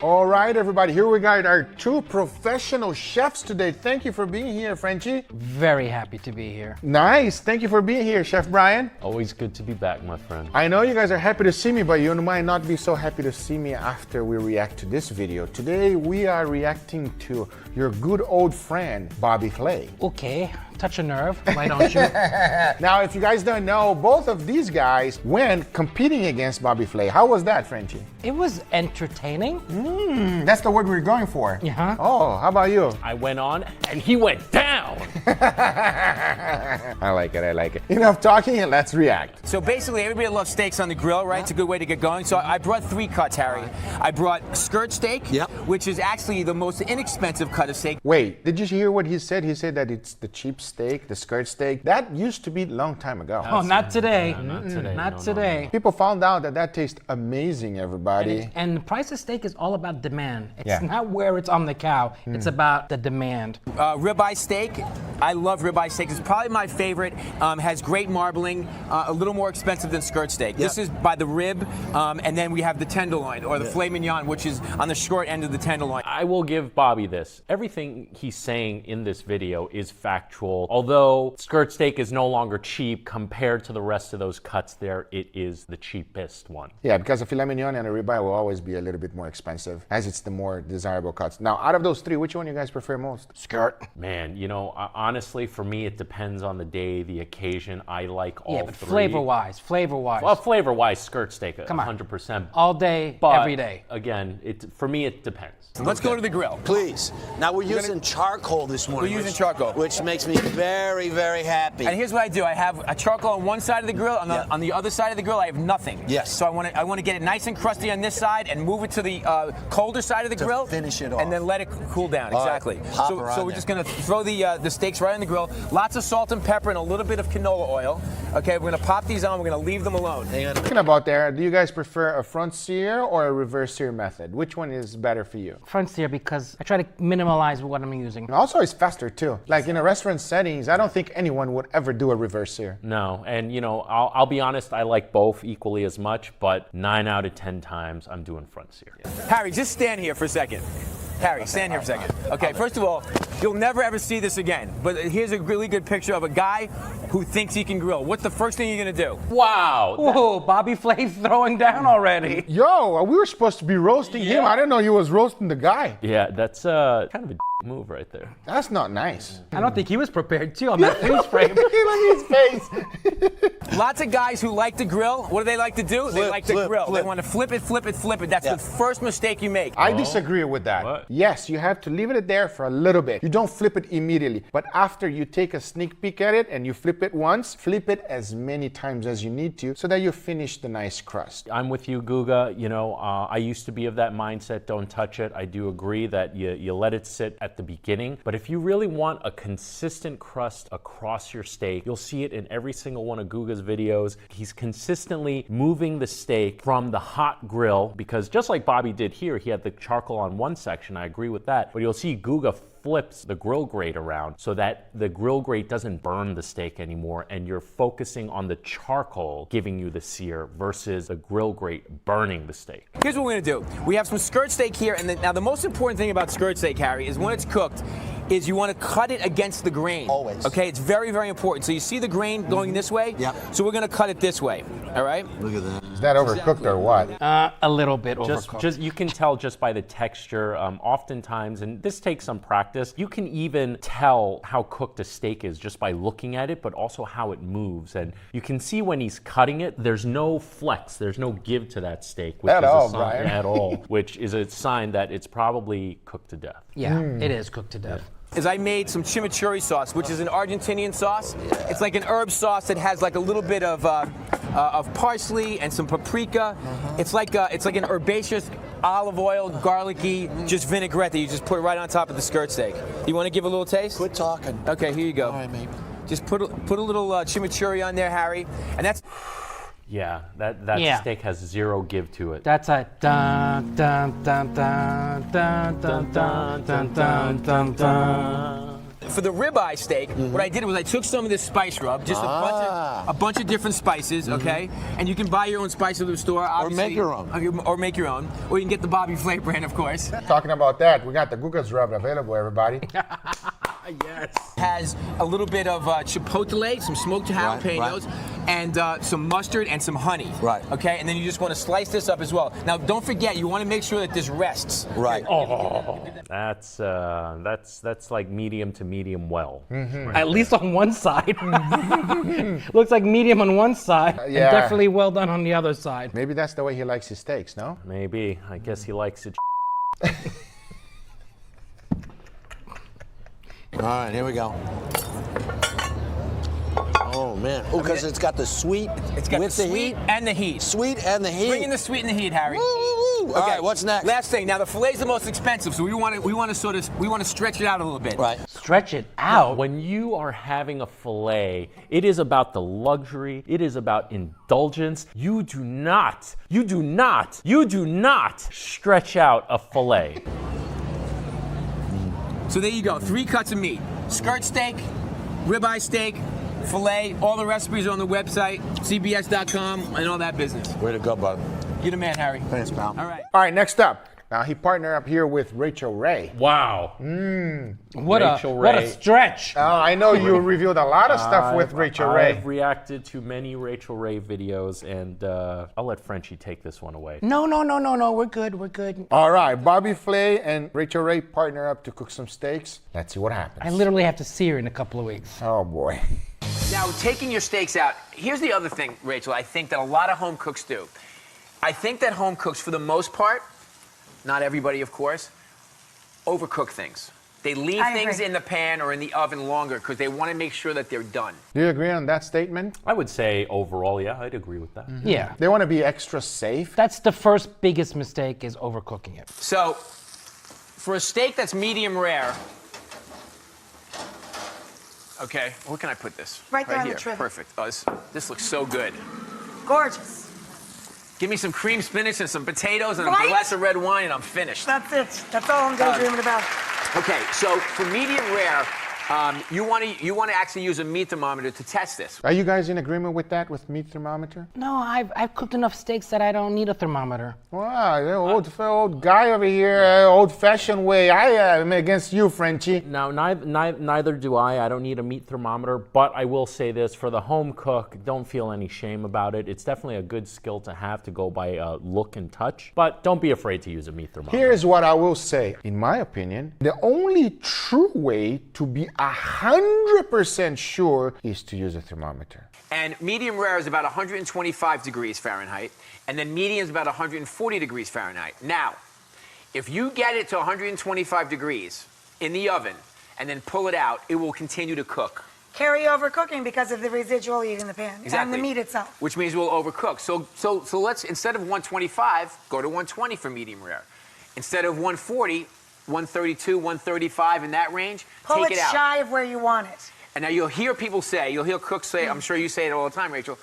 All right, everybody, here we got our two professional chefs today. Thank you for being here, Frenchie. Very happy to be here. Nice. Thank you for being here, Chef Brian. Always good to be back, my friend. I know you guys are happy to see me, but you might not be so happy to see me after we react to this video. Today, we are reacting to your good old friend, Bobby Flay. Okay, touch a nerve, why don't you? Now, if you guys don't know, both of these guys went competing against Bobby Flay. How was that, Frenchie? It was entertaining. That's the word we're going for. Yeah. Oh, how about you? I went on and he went down. I like it, I like it. Enough talking and let's react. So basically, everybody loves steaks on the grill, right? It's a good way to get going. So I brought 3 cuts, Harry. I brought skirt steak, which is actually the most inexpensive cut of steak. Wait, did you hear what he said? He said that it's the cheap steak, the skirt steak. That used to be a long time ago. Oh, not today. Not today. Not today. People found out that tastes amazing, everybody. And the price of steak is all about demand. It's not where it's on the cow. It's about the demand. Ribeye steak. I love ribeye steak. It's probably my favorite. Has great marbling. A little more expensive than skirt steak. This is by the rib, and then we have the tenderloin or the filet mignon, which is on the short end of the tenderloin. I will give Bobby this. Everything he's saying in this video is factual. Although skirt steak is no longer cheap compared to the rest of those cuts there, it is the cheapest one. Yeah, because a filet mignon and a ribeye will always be a little bit more expensive, as it's the more desirable cuts. Now, out of those 3, which one you guys prefer most? Skirt. Man, you know, honestly, for me, it depends on the day, the occasion. I like all Yeah, but 3. flavor-wise. Well, flavor-wise, skirt steak, Come on. 100%. All day, But every day. again, for me, it depends. Let's go to the grill. Please. Now we're using charcoal this morning. We're using charcoal. Which makes me very, very happy. And here's what I do. I have a charcoal on one side of the grill. On the other side of the grill, I have nothing. Yes. So I want to get it nice and crusty on this side and move it to the colder side of the grill. Finish it off. And then let it cool down. All Exactly. right. Pop her So on we're there. just going to throw the steaks right on the grill. Lots of salt and pepper and a little bit of canola oil. Okay, we're going to pop these on. We're going to leave them alone. Hang on. Talking about there, do you guys prefer a front sear or a reverse sear method? Which one is better for you? Front sear because I try to minimalize what I'm using. And also, it's faster too. Like in a restaurant settings, I don't think anyone would ever do a reverse sear. No, and you know, I'll be honest, I like both equally as much, but 9 out of 10 times I'm doing front sear. Harry, just stand here for a second. Harry, stand here for a second. Okay, first of all, you'll never ever see this again. But here's a really good picture of a guy who thinks he can grill. What's the first thing you're gonna do? Wow! Whoa, Bobby Flay throwing down already. Yo, we were supposed to be roasting him. I didn't know you was roasting the guy. Yeah, that's kind of a move right there. That's not nice. I don't think he was prepared too on that freeze frame. Look at his face. Lots of guys who like to grill, what do they like to do? They like to grill. They want to flip it, flip it, flip it. That's the first mistake you make. I disagree with that. What? Yes, you have to leave it there for a little bit. You don't flip it immediately. But after you take a sneak peek at it and you flip it once, flip it as many times as you need to so that you finish the nice crust. I'm with you, Guga. You know, I used to be of that mindset, don't touch it. I do agree that you let it sit at the beginning. But if you really want a consistent crust across your steak, you'll see it in every single one of Guga's videos. He's consistently moving the steak from the hot grill, because just like Bobby did here, he had the charcoal on one section. I agree with that. But you'll see Guga flips the grill grate around so that the grill grate doesn't burn the steak anymore, and you're focusing on the charcoal giving you the sear versus the grill grate burning the steak. Here's what we're gonna do. We have some skirt steak here, and now the most important thing about skirt steak, Harry, is when it's cooked, is you want to cut it against the grain. Always. Okay, it's very, very important. So you see the grain going this way? Yep. So we're gonna cut it this way, all right? Look at that. Is that overcooked or what? A little bit overcooked. Just you can tell just by the texture. Oftentimes, and this takes some practice, you can even tell how cooked a steak is just by looking at it, but also how it moves. And you can see when he's cutting it, there's no flex, there's no give to that steak, which At is all, a sign, Brian. at all, which is a sign that it's probably cooked to death. Yeah, it is cooked to death. Is I made some chimichurri sauce, which is an Argentinian sauce. It's like an herb sauce that has like a little bit of parsley and some paprika. It's like an herbaceous olive oil, garlicky, just vinaigrette that you just put right on top of the skirt steak. You want to give a little taste? Quit talking. Okay, here you go. All right, mate. Just put a little chimichurri on there, Harry, and that's. Yeah, that steak has zero give to it. That's a dun dun dun dun dun dun dun dun dun dun dun. for the ribeye steak, what I did was I took some of this spice rub, just a bunch of different spices, okay? And you can buy your own spices at the store, obviously. Or make your own. Or make your own. Or you can get the Bobby Flay brand, of course. Talking about that, we got the Guga's rub available, everybody. Yes. Has a little bit of chipotle, some smoked jalapenos, and some mustard and some honey. Right. Okay, and then you just want to slice this up as well. Now, don't forget, you want to make sure that this rests. Right. That's like medium to medium well. At least on one side. Looks like medium on one side, and Yeah. definitely well done on the other side. Maybe that's the way he likes his steaks, no? Maybe. I guess he likes it. All right, here we go. Oh man! Oh, because it's got the sweet. It's got with the the sweet heat. and the heat. Sweet and the heat. Bring in the sweet and the heat, Harry. Woo! All right, what's next? Last thing. Now the filet's the most expensive, so we want to stretch it out a little bit. Right. Stretch it out. When you are having a filet, it is about the luxury, it is about indulgence. You do not stretch out a filet. So there you go. 3 cuts of meat: skirt steak, ribeye steak, filet. All the recipes are on the website, cbs.com, and all that business. Way to go, bud. You're the man, Harry. Thanks, pal. All right. All right, next up. Now, he partnered up here with Rachel Ray. Wow. What Rachel a Ray. stretch. I know you revealed a lot of stuff with Rachel Ray. I've reacted to many Rachel Ray videos, and I'll let Frenchie take this one away. No. We're good. All right, Bobby Flay and Rachel Ray partner up to cook some steaks. Let's see what happens. I literally have to see her in a couple of weeks. Oh, boy. Now, taking your steaks out, here's the other thing, Rachel, I think that a lot of home cooks do. I think that home cooks, for the most part, not everybody, of course, overcook things. They leave things in the pan or in the oven longer because they want to make sure that they're done. Do you agree on that statement? I would say overall, yeah, I'd agree with that. Yeah. They want to be extra safe. That's the first biggest mistake, is overcooking it. So, for a steak that's medium rare, okay, where can I put this? Right there on the here. trivet. Perfect. Oh, this looks so good. Gorgeous. Give me some cream spinach and some potatoes and a Right? glass of red wine, and I'm finished. That's it. That's all I'm daydreaming about. Okay, so for medium rare, you want to actually use a meat thermometer to test this. Are you guys in agreement with that, with meat thermometer? No, I've cooked enough steaks that I don't need a thermometer. Wow, the old guy over here, old-fashioned way. I am against you, Frenchie. Now, neither do I. I don't need a meat thermometer, but I will say this, for the home cook, don't feel any shame about it. It's definitely a good skill to have to go by look and touch, but don't be afraid to use a meat thermometer. Here's what I will say. In my opinion, the only true way to be 100% sure is to use a thermometer. And medium rare is about 125 degrees Fahrenheit, and then medium is about 140 degrees Fahrenheit. Now, if you get it to 125 degrees in the oven and then pull it out, it will continue to cook. Carry over cooking because of the residual heat in the pan and the meat itself. Which means we'll overcook. So let's, instead of 125, go to 120 for medium rare. Instead of 140, 132, 135 in that range, Pull take it it out. shy of where you want it. And now you'll hear people say, you'll hear cooks say, I'm sure you say it all the time, Rachel,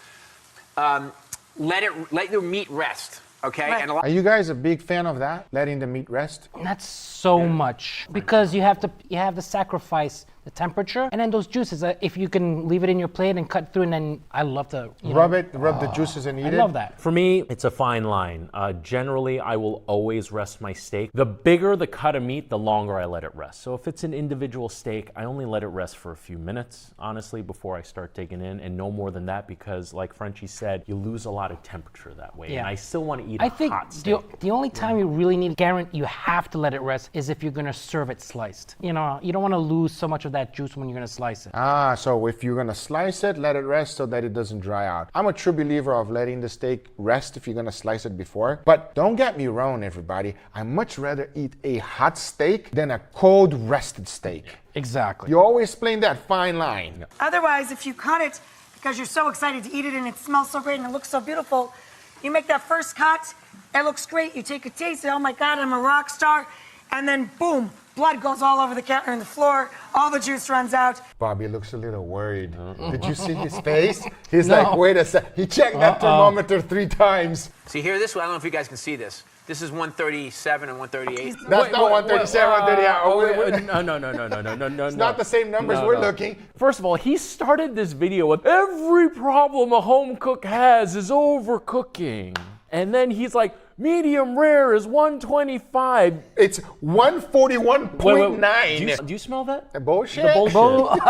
let your meat rest, okay? Right. And a lot Are you guys a big fan of that? Letting the meat rest? Not so much, because you have to sacrifice the temperature, and then those juices. If you can leave it in your plate and cut through, and then I love to Rub the juices and eat it? I love that. For me, it's a fine line. Generally, I will always rest my steak. The bigger the cut of meat, the longer I let it rest. So if it's an individual steak, I only let it rest for a few minutes, honestly, before I start digging in, and no more than that, because like Frenchie said, you lose a lot of temperature that way. Yeah. And I still want to eat I think hot steak. the only time you really need guarantee you have to let it rest is if you're gonna serve it sliced. You know, you don't want to lose so much of that juice when you're gonna slice it. Ah, so if you're gonna slice it, let it rest so that it doesn't dry out. I'm a true believer of letting the steak rest if you're gonna slice it before. But don't get me wrong, everybody. I much rather eat a hot steak than a cold rested steak. Exactly. You always playing that fine line. Otherwise, if you cut it because you're so excited to eat it and it smells so great and it looks so beautiful, you make that first cut, it looks great, you take a taste, oh my God, I'm a rock star, and then boom, blood goes all over the counter and the floor, all the juice runs out. Bobby looks a little worried. Did you see his face? He's like, wait a sec. He checked that thermometer 3 times. See here, this one, I don't know if you guys can see this. This is 137 and 138. That's not 137, 138. No. It's not the same numbers we're looking. First of all, he started this video with every problem a home cook has is overcooking. And then he's like, medium rare is 125. It's 141.9. Do you smell that? Bullshit. The bullshit.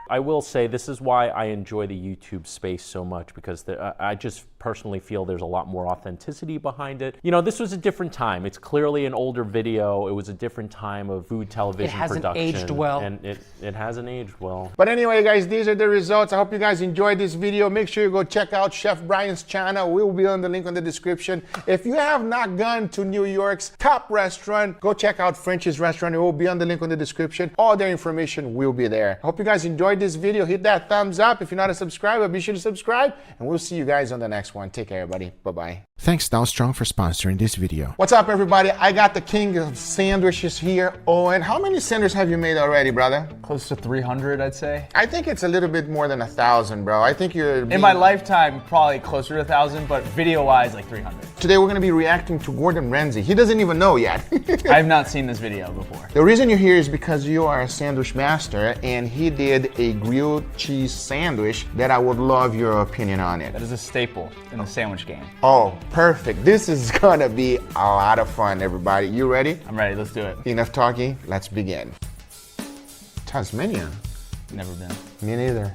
I will say this is why I enjoy the YouTube space so much, because I just personally feel there's a lot more authenticity behind it. You know, this was a different time. It's clearly an older video. It was a different time of food television hasn't production. aged well. And it hasn't aged well. But anyway, guys, these are the results. I hope you guys enjoyed this video. Make sure you go check out Chef Brian's channel. We will be on the link on the description. If you have not gone to New York's top restaurant, go check out French's restaurant. It will be on the link on the description. All their information will be there. I hope you guys enjoyed this video. Hit that thumbs up. If you're not a subscriber, be sure to subscribe. And we'll see you guys on the next one. Take care, everybody. Bye-bye. Thanks, Dow Strong, for sponsoring this video. What's up, everybody? I got the king of sandwiches here, Owen. How many sandwiches have you made already, brother? Close to 300, I'd say. I think it's a little bit more than 1,000, bro. I think you're... In my lifetime, probably closer to 1,000, but video-wise, like 300. Today, we're going to be reacting to Gordon Ramsay. He doesn't even know yet. I have not seen this video before. The reason you're here is because you are a sandwich master, and he did a grilled cheese sandwich that I would love your opinion on it. That is a staple in the sandwich game. Oh, perfect. This is gonna be a lot of fun, everybody. You ready? I'm ready, let's do it. Enough talking, let's begin. Tasmania? Never been. Me neither.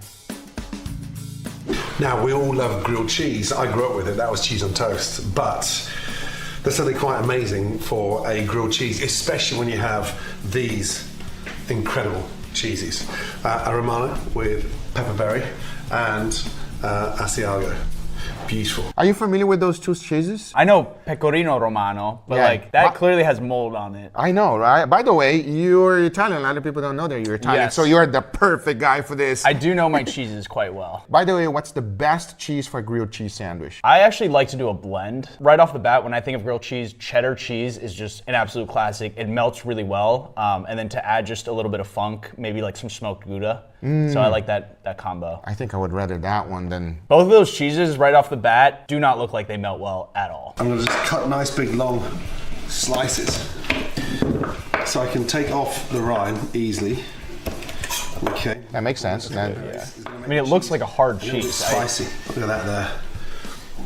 Now, we all love grilled cheese. I grew up with it. That was cheese on toast. But there's something quite amazing for a grilled cheese, especially when you have these incredible cheeses. A Romano with pepperberry and Asiago. Beautiful. Are you familiar with those two cheeses? I know Pecorino Romano, but Yeah. like that clearly has mold on it. I know, right? By the way, you're Italian. A lot of people don't know that you're Italian, Yes. so you're the perfect guy for this. I do know my cheeses quite well. By the way, what's the best cheese for a grilled cheese sandwich? I actually like to do a blend. Right off the bat, when I think of grilled cheese, cheddar cheese is just an absolute classic. It melts really well. And then to add just a little bit of funk, maybe like some smoked Gouda. So I like that combo. I think I would rather that one than... Both of those cheeses right off the bat do not look like they melt well at all. I'm gonna just cut nice big long slices so I can take off the rind easily. Okay. That makes sense. Then. I mean, it looks like a hard cheese. Spicy. Look at that there.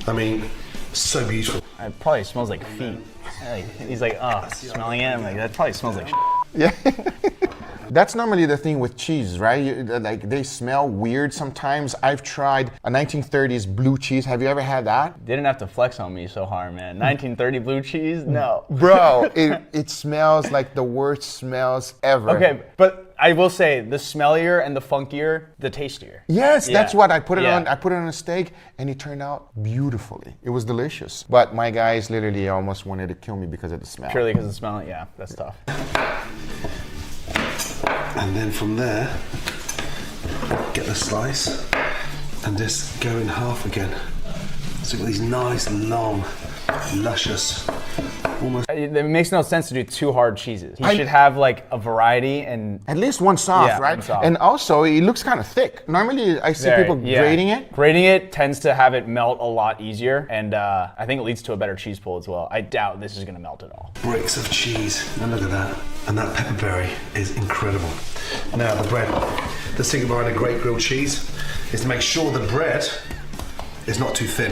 I mean, so beautiful. It probably smells like feet. He's like, oh, smelling it. I'm like, that probably smells like Yeah. That's normally the thing with cheese, right? Like they smell weird sometimes. I've tried a 1930s blue cheese. Have you ever had that? Didn't have to flex on me so hard, man. 1930 blue cheese? No. Bro, it smells like the worst smells ever. Okay, but I will say the smellier and the funkier, the tastier. Yes, Yeah. that's what I put it Yeah. on. I put it on a steak and it turned out beautifully. It was delicious. But my guys literally almost wanted to kill me because of the smell. Purely because of the smell, yeah, that's tough. And then from there, get the slice and just go in half again. So you've got these nice, long, luscious, almost... It makes no sense to do two hard cheeses. You should have like a variety and... At least one soft, Yeah, right? one soft. And also, it looks kind of thick. Normally, I see people grating it. Grating it tends to have it melt a lot easier, and I think it leads to a better cheese pull as well. I doubt this is gonna melt at all. bricks of cheese. And look at that. And that pepperberry is incredible. Now the bread. The secret behind a great grilled cheese is to make sure the bread is not too thin.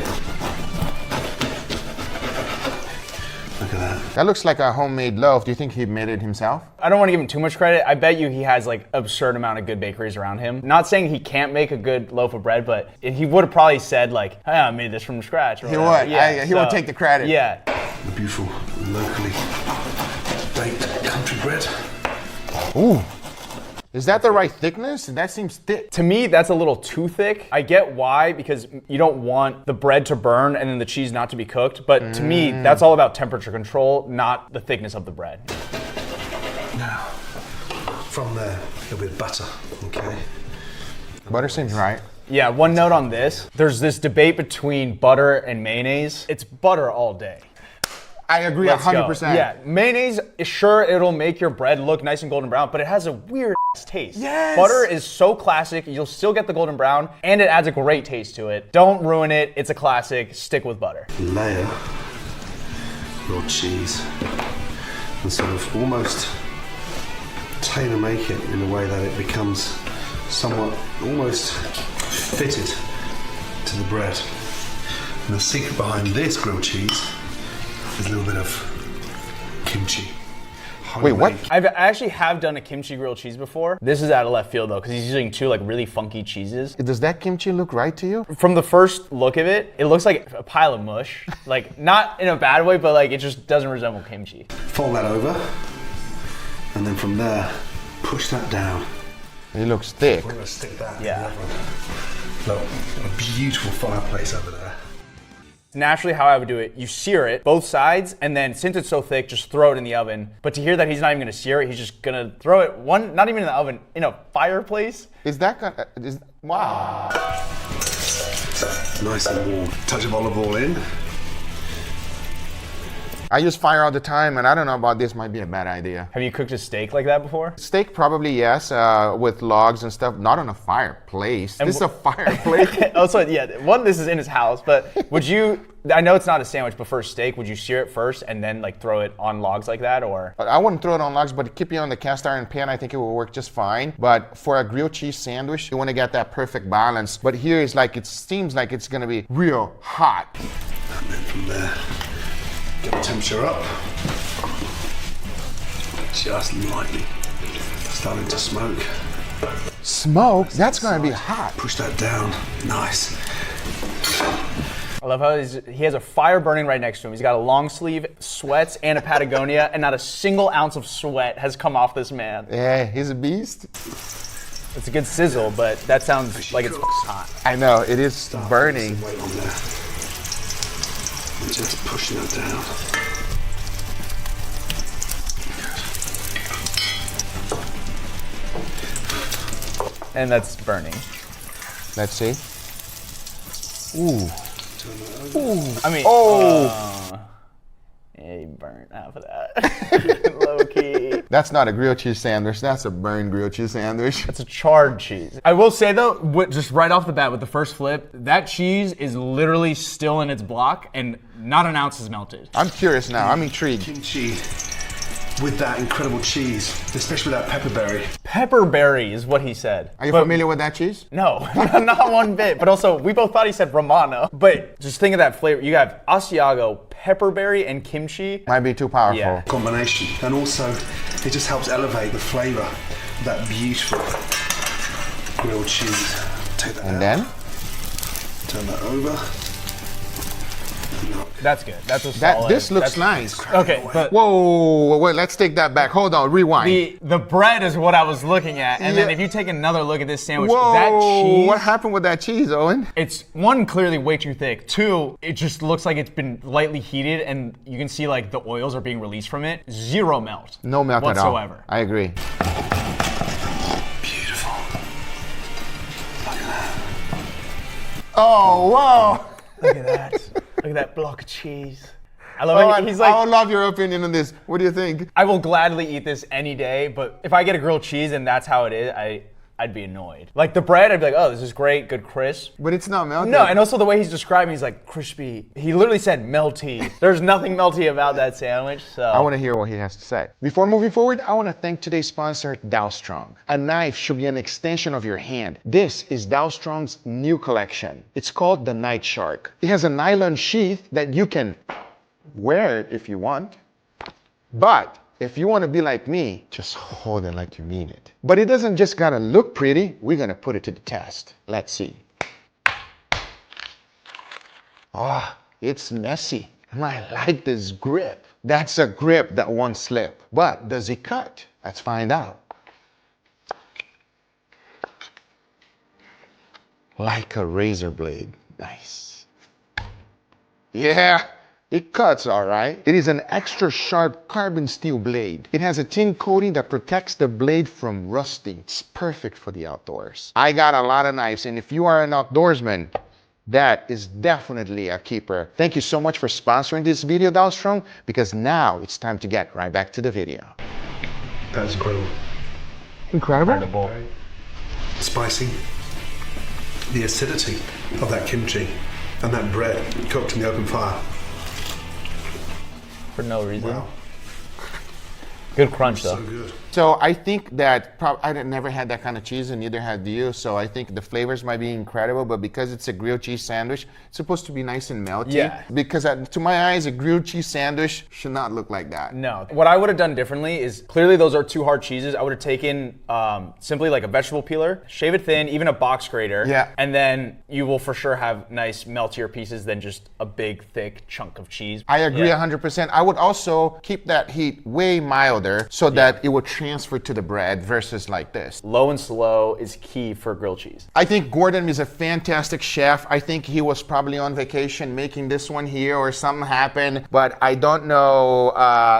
Look at that. That looks like a homemade loaf. Do you think he made it himself? I don't want to give him too much credit. I bet you he has like absurd amount of good bakeries around him. Not saying he can't make a good loaf of bread, but he would have probably said like, hey, I made this from scratch. Or He whatever. would. Yeah, He would take the credit. Yeah. The beautiful, locally baked country bread. Ooh. Is that the right thickness? That seems thick. To me, that's a little too thick. I get why, because you don't want the bread to burn and then the cheese not to be cooked. But to me, that's all about temperature control, not the thickness of the bread. Now, from there, a bit of butter, okay? Butter seems right. Yeah, one note on this. There's this debate between butter and mayonnaise. It's butter all day. I agree Let's go. 100%. Yeah, mayonnaise, sure, it'll make your bread look nice and golden brown, but it has a weird taste. Yes. Butter is so classic, you'll still get the golden brown, and it adds a great taste to it. Don't ruin it, it's a classic, stick with butter. Layer grilled cheese and sort of almost tailor make it in a way that it becomes somewhat almost fitted to the bread. And the secret behind this grilled cheese is a little bit of kimchi. Wait, what? I actually have done a kimchi grilled cheese before. This is out of left field though, because he's using two like really funky cheeses. Does that kimchi look right to you? From the first look of it, it looks like a pile of mush. Like, not in a bad way, but like it just doesn't resemble kimchi. Fold that over, and then from there, push that down. It looks thick. We're gonna stick that in Yeah. the oven. Look, a beautiful fireplace over there. Naturally, how I would do it, you sear it, both sides, and then since it's so thick, just throw it in the oven. But to hear that he's not even gonna sear it, he's just gonna throw it, not even in the oven, in a fireplace. Is that gonna, wow. Nice and warm. Touch of olive oil in. I use fire all the time, and I don't know about this, might be a bad idea. Have you cooked a steak like that before? Steak, probably yes, with logs and stuff, not on a fireplace. This is a fireplace. Also, yeah, one, this is in his house, but would you, I know it's not a sandwich, but for a steak, would you sear it first and then like throw it on logs like that, or? I wouldn't throw it on logs, but keep it on the cast iron pan, I think it will work just fine. But for a grilled cheese sandwich, you want to get that perfect balance. But here is like, it seems like it's gonna be real hot. And then from there, get the temperature up. Just lightly. Starting to smoke. Smoke? That's gonna be hot. Push that down. Nice. I love how he has a fire burning right next to him. He's got a long sleeve, sweats, and a Patagonia, and not a single ounce of sweat has come off this man. Yeah, he's a beast. It's a good sizzle, but that sounds like it's hot. I know, it is burning. Weight on there. And just pushing it down. And that's burning. Let's see. Ooh. I mean, Oh! yeah, he burnt half of that. Low key. That's not a grilled cheese sandwich, that's a burned grilled cheese sandwich. It's a charred cheese. I will say though, just right off the bat with the first flip, that cheese is literally still in its block and not an ounce is melted. I'm curious now, I'm intrigued. Kimchi with that incredible cheese, especially with that pepperberry. Pepperberry is what he said. Are you But- familiar with that cheese? No, not one bit. But also, we both thought he said Romano. But just think of that flavor. You have Asiago, pepperberry, and kimchi. Might be too powerful. Yeah. Combination. And also, it just helps elevate the flavor of that beautiful grilled cheese. Take that out. And then? Turn that over. That's good. That's a solid. This looks that's- nice. Okay, but Whoa, wait, let's take that back. Hold on, rewind. the bread is what I was looking at. And then Yeah. if you take another look at this sandwich, Whoa, that cheese. what happened with that cheese, Owen? It's one, clearly way too thick. Two, it just looks like it's been lightly heated and you can see like the oils are being released from it. Zero melt. No melt whatsoever. at all. I agree. Beautiful. Look at that. Oh, whoa. Look at that. Look at that block of cheese. I love Owen, it. He's like, I would love your opinion on this. What do you think? I will gladly eat this any day, but if I get a grilled cheese and that's how it is, I'd be annoyed. Like the bread, I'd be like, oh, this is great, good crisp. But it's not melted. No, and also the way he's describing, he's like crispy. He literally said melty. There's nothing melty about that sandwich. So I want to hear what he has to say. Before moving forward, I want to thank today's sponsor, Dow Strong. A knife should be an extension of your hand. This is Dow Strong's new collection. It's called the Night Shark. It has a nylon sheath that you can wear it if you want. But if you want to be like me, just hold it like you mean it. But it doesn't just gotta look pretty, we're gonna put it to the test. Let's see. Ah, it's messy. And I like this grip. That's a grip that won't slip. But does it cut? Let's find out. Like a razor blade. Nice. Yeah. It cuts all right. It is an extra sharp carbon steel blade. It has a tin coating that protects the blade from rusting. It's perfect for the outdoors. I got a lot of knives, and if you are an outdoorsman, that is definitely a keeper. Thank you so much for sponsoring this video, Dow Strong, because now it's time to get right back to the video. That's incredible. Incredible. Spicy. The acidity of that kimchi and that bread cooked in the open fire. for no reason. Wow. Good crunch though. So good. So I think that I never had that kind of cheese, and neither had you. So I think the flavors might be incredible, but because it's a grilled cheese sandwich, it's supposed to be nice and melty. Yeah. Because to my eyes, a grilled cheese sandwich should not look like that. No. What I would have done differently is clearly those are two hard cheeses. I would have taken simply like a vegetable peeler, shave it thin, even a box grater. Yeah. And then you will for sure have nice meltier pieces than just a big thick chunk of cheese. I agree 100%. I would also keep that heat way milder so that it would transfer to the bread versus like this. Low and slow is key for grilled cheese. I think Gordon is a fantastic chef. I think he was probably on vacation making this one here or something happened, but I don't know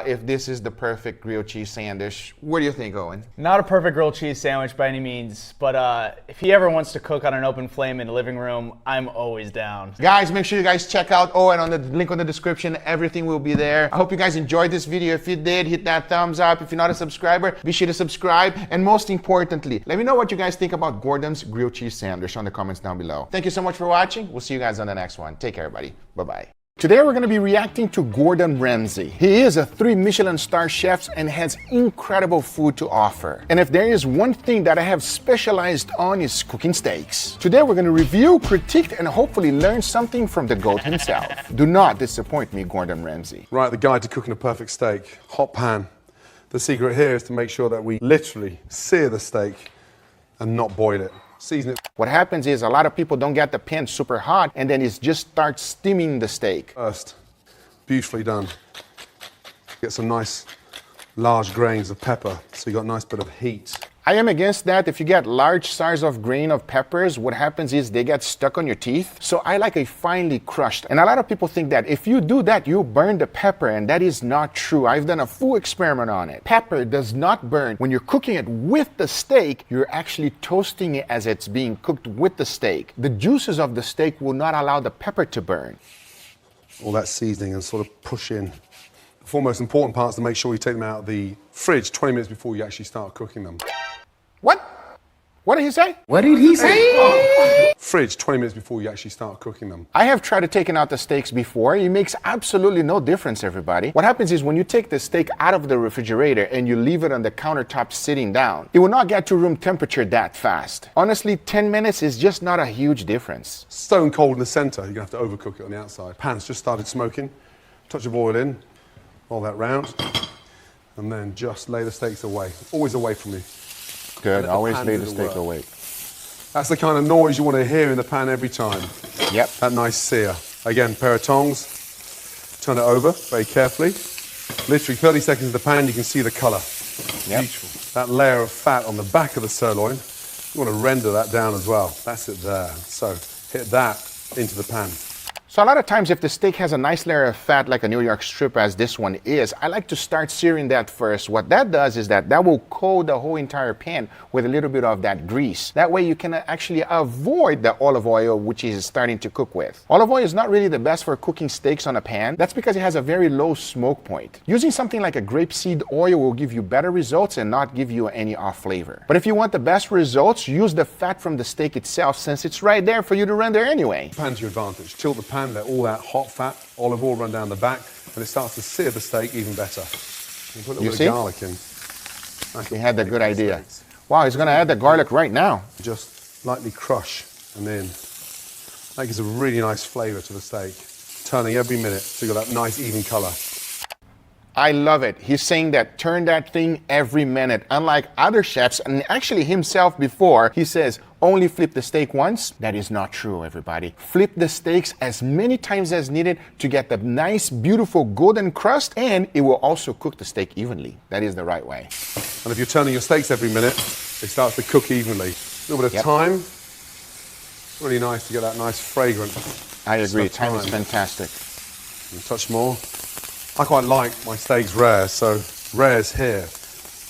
if this is the perfect grilled cheese sandwich. What do you think, Owen? Not a perfect grilled cheese sandwich by any means, but if he ever wants to cook on an open flame in the living room, I'm always down. Guys, make sure you guys check out Owen on the link on the description. Everything will be there. I hope you guys enjoyed this video. If you did, hit that thumbs up. If you're not a subscriber, be sure to subscribe. And most importantly, let me know what you guys think about Gordon's grilled cheese sandwich on the comments down below. Thank you so much for watching. We'll see you guys on the next one. Take care, everybody. Bye-bye. Today we're going to be reacting to Gordon Ramsay. He is a 3 Michelin star chef and has incredible food to offer. And if there is one thing that I have specialized on is cooking steaks. Today we're going to review, critique, and hopefully learn something from the GOAT himself. Do not disappoint me, Gordon Ramsay. Right, the guide to cooking a perfect steak. Hot pan. The secret here is to make sure that we literally sear the steak and not boil it. Season it What happens is a lot of people don't get the pan super hot and then it just starts steaming the steak. first. Beautifully done. Get some nice large grains of pepper, so you got a nice bit of heat. I am against that. If you get large size of grain of peppers, what happens is they get stuck on your teeth. So I like a finely crushed. And a lot of people think that if you do that, you burn the pepper, and that is not true. I've done a full experiment on it. Pepper does not burn. When you're cooking it with the steak, you're actually toasting it as it's being cooked with the steak. The juices of the steak will not allow the pepper to burn. All that seasoning and sort of push in. The four most important parts to make sure you take them out of the fridge 20 minutes before you actually start cooking them. What? What did he say? What did he say? Fridge 20 minutes before you actually start cooking them. I have tried to take out the steaks before. It makes absolutely no difference, everybody. What happens is when you take the steak out of the refrigerator and you leave it on the countertop sitting down, it will not get to room temperature that fast. Honestly, 10 minutes is just not a huge difference. Stone cold in the center, you're gonna have to overcook it on the outside. Pan's just started smoking. Touch of oil in, roll that round, and then just lay the steaks away. Always away from me. Good, Let the always pan lay do the the steak work. away. That's the kind of noise you want to hear in the pan every time. Yep. That nice sear. Again, pair of tongs. Turn it over very carefully. Literally 30 seconds in the pan, you can see the color. Yep. Beautiful. That layer of fat on the back of the sirloin, you want to render that down as well. That's it there. So hit that into the pan. So a lot of times if the steak has a nice layer of fat like a New York strip as this one is, I like to start searing that first. What that does is that will coat the whole entire pan with a little bit of that grease. That way you can actually avoid the olive oil which is starting to cook with. Olive oil is not really the best for cooking steaks on a pan. That's because it has a very low smoke point. Using something like a grapeseed oil will give you better results and not give you any off flavor. But if you want the best results, use the fat from the steak itself since it's right there for you to render anyway. Pan to your advantage. Tilt the pan, let all that hot fat, olive oil run down the back, and it starts to sear the steak even better. You put a little bit of garlic in. We had that good idea. Wow, he's gonna add the garlic right now. Just lightly crush and then that gives a really nice flavor to the steak. Turning every minute so you got that nice even color. I love it. He's saying that turn that thing every minute. Unlike other chefs, and actually himself before, he says only flip the steak once. That is not true, everybody. Flip the steaks as many times as needed to get the nice, beautiful golden crust, and it will also cook the steak evenly. That is the right way. And if you're turning your steaks every minute, it starts to cook evenly. A little bit of thyme. Really nice to get that nice fragrant. I agree. Thyme is fantastic. And a touch more. I quite like my steaks rare, so rare's here,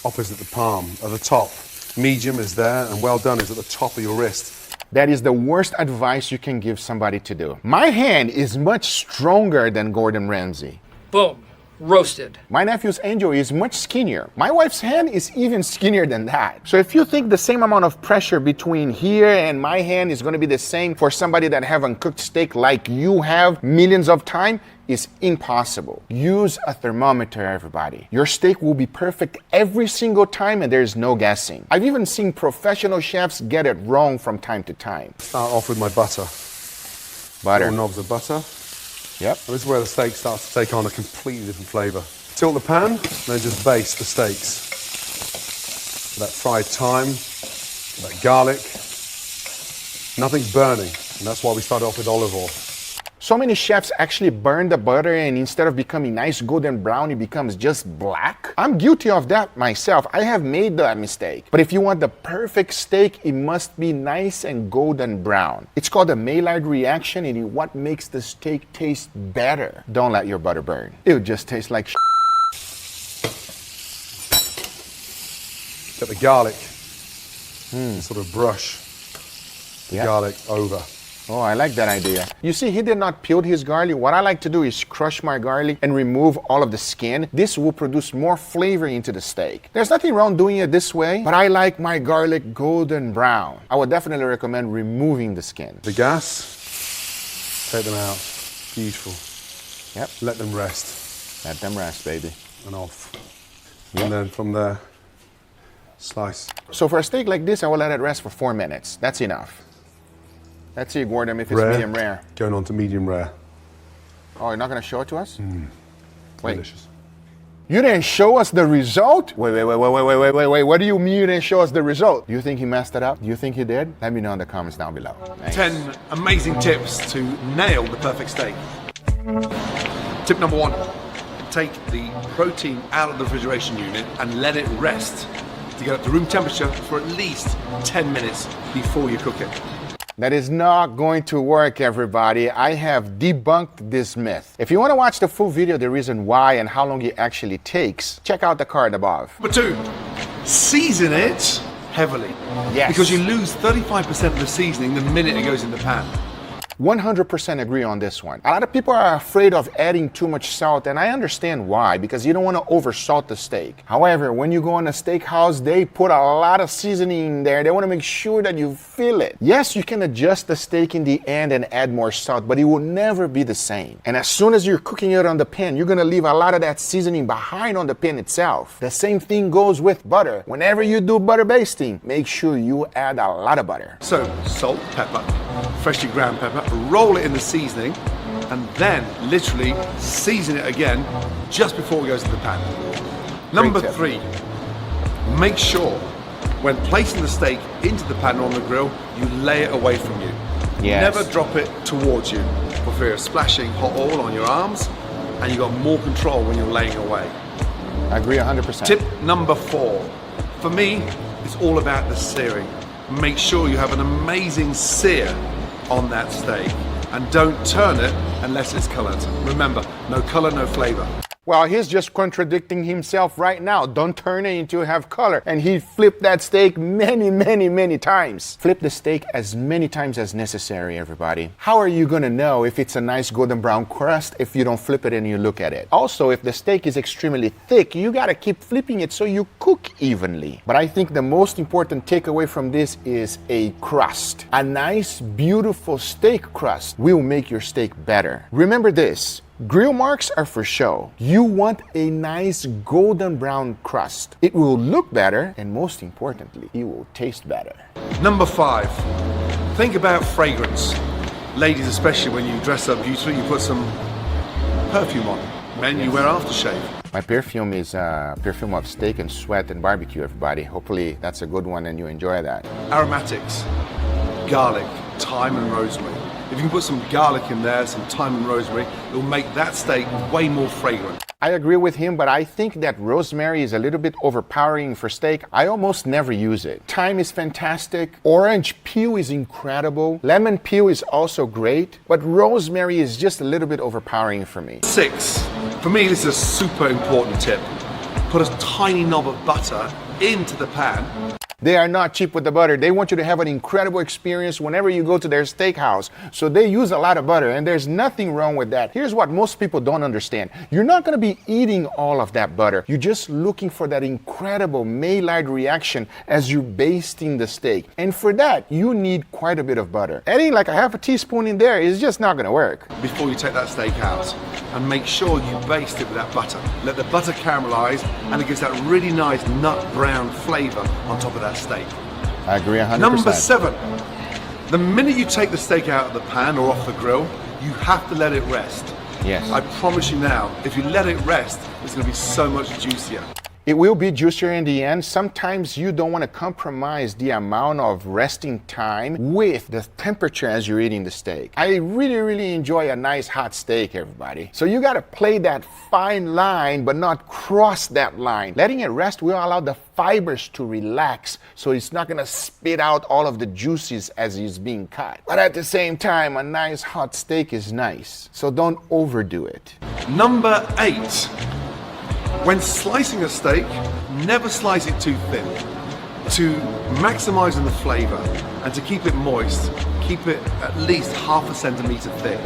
opposite the palm, at the top. Medium is there, and well done is at the top of your wrist. That is the worst advice you can give somebody to do. My hand is much stronger than Gordon Ramsay. Boom. roasted. My nephew's Angel is much skinnier. My wife's hand is even skinnier than that. So if you think the same amount of pressure between here and my hand is going to be the same for somebody that haven't cooked steak like you have millions of times, is impossible. Use a thermometer, everybody. Your steak will be perfect every single time and there's no guessing. I've even seen professional chefs get it wrong from time to time. Start off with my butter. Butter. Little knobs of butter. Yep. And this is where the steak starts to take on a completely different flavour. Tilt the pan, and then just baste the steaks. That fried thyme, that garlic, nothing burning. And that's why we started off with olive oil. So many chefs actually burn the butter and instead of becoming nice golden brown, it becomes just black. I'm guilty of that myself. I have made that mistake. But if you want the perfect steak, it must be nice and golden brown. It's called the Maillard reaction and it's what makes the steak taste better. Don't let your butter burn. It would just taste like Get the garlic, sort of brush the garlic over. Oh, I like that idea. You see, he did not peel his garlic. What I like to do is crush my garlic and remove all of the skin. This will produce more flavor into the steak. There's nothing wrong doing it this way, but I like my garlic golden brown. I would definitely recommend removing the skin. The gas, take them out. Beautiful. Yep. Let them rest. Let them rest, baby. And off. And then from there, slice. So for a steak like this, I will let it rest for 4 minutes. That's enough. Let's see, Gordon, if it's medium rare. Going on to medium rare. Oh, you're not going to show it to us? Wait. Delicious. You didn't show us the result? Wait. What do you mean you didn't show us the result? Do you think he messed it up? Do you think he did? Let me know in the comments down below. Thanks. 10 amazing tips to nail the perfect steak. Tip number 1, take the protein out of the refrigeration unit and let it rest to get up to room temperature for at least 10 minutes before you cook it. That is not going to work, everybody. I have debunked this myth. If you want to watch the full video, the reason why and how long it actually takes, check out the card above. Number 2, season it heavily. Yes. Because you lose 35% of the seasoning the minute it goes in the pan. 100% agree on this one. A lot of people are afraid of adding too much salt, and I understand why, because you don't want to oversalt the steak. However, when you go in a steakhouse, they put a lot of seasoning in there. They want to make sure that you feel it. Yes, you can adjust the steak in the end and add more salt, but it will never be the same. And as soon as you're cooking it on the pan, you're going to leave a lot of that seasoning behind on the pan itself. The same thing goes with butter. Whenever you do butter basting, make sure you add a lot of butter. So, salt, pepper, freshly ground pepper, roll it in the seasoning, and then literally season it again just before it goes into the pan. Number 3, make sure when placing the steak into the pan or on the grill, you lay it away from you. Yes. Never drop it towards you for fear of splashing hot oil on your arms, and you've got more control when you're laying away. I agree 100%. Tip number 4, for me, it's all about the searing. Make sure you have an amazing sear on that steak and don't turn it unless it's colored. Remember, no color, no flavor. Well, he's just contradicting himself right now. Don't turn it until you have color. And he flipped that steak many times. Flip the steak as many times as necessary, everybody. How are you gonna know if it's a nice golden brown crust if you don't flip it and you look at it? Also, if the steak is extremely thick, you gotta keep flipping it so you cook evenly. But I think the most important takeaway from this is a crust. A nice, beautiful steak crust will make your steak better. Remember this. Grill marks are for show. You want a nice golden brown crust. It will look better, and most importantly, it will taste better. Number 5, think about fragrance. Ladies, especially when you dress up beautifully, you put some perfume on. Men, you wear aftershave. My perfume is perfume of steak and sweat and barbecue, everybody. Hopefully that's a good one and you enjoy that. Aromatics, garlic, thyme and rosemary. If you can put some garlic in there, some thyme and rosemary, it will make that steak way more fragrant. I agree with him, but I think that rosemary is a little bit overpowering for steak. I almost never use it. Thyme is fantastic. Orange peel is incredible. Lemon peel is also great, but rosemary is just a little bit overpowering for me. 6, for me this is a super important tip. Put a tiny knob of butter into the pan. They are not cheap with the butter. They want you to have an incredible experience whenever you go to their steakhouse. So they use a lot of butter, and there's nothing wrong with that. Here's what most people don't understand. You're not gonna be eating all of that butter. You're just looking for that incredible Maillard reaction as you're basting the steak. And for that, you need quite a bit of butter. Adding like a half a teaspoon in there is just not gonna work. Before you take that steak out, and make sure you baste it with that butter. Let the butter caramelize, and it gives that really nice nut brown flavor on top of that steak. I agree 100%. Number 7, the minute you take the steak out of the pan or off the grill, you have to let it rest. Yes. I promise you now, if you let it rest, it's going to be so much juicier. It will be juicier in the end. Sometimes you don't want to compromise the amount of resting time with the temperature as you're eating the steak. I really enjoy a nice hot steak, everybody. So you got to play that fine line, but not cross that line. Letting it rest will allow the fibers to relax, so it's not going to spit out all of the juices as it's being cut. But at the same time, a nice hot steak is nice, so don't overdo it. Number 8. When slicing a steak, never slice it too thin. To maximize the flavor and to keep it moist, keep it at least half a centimeter thick.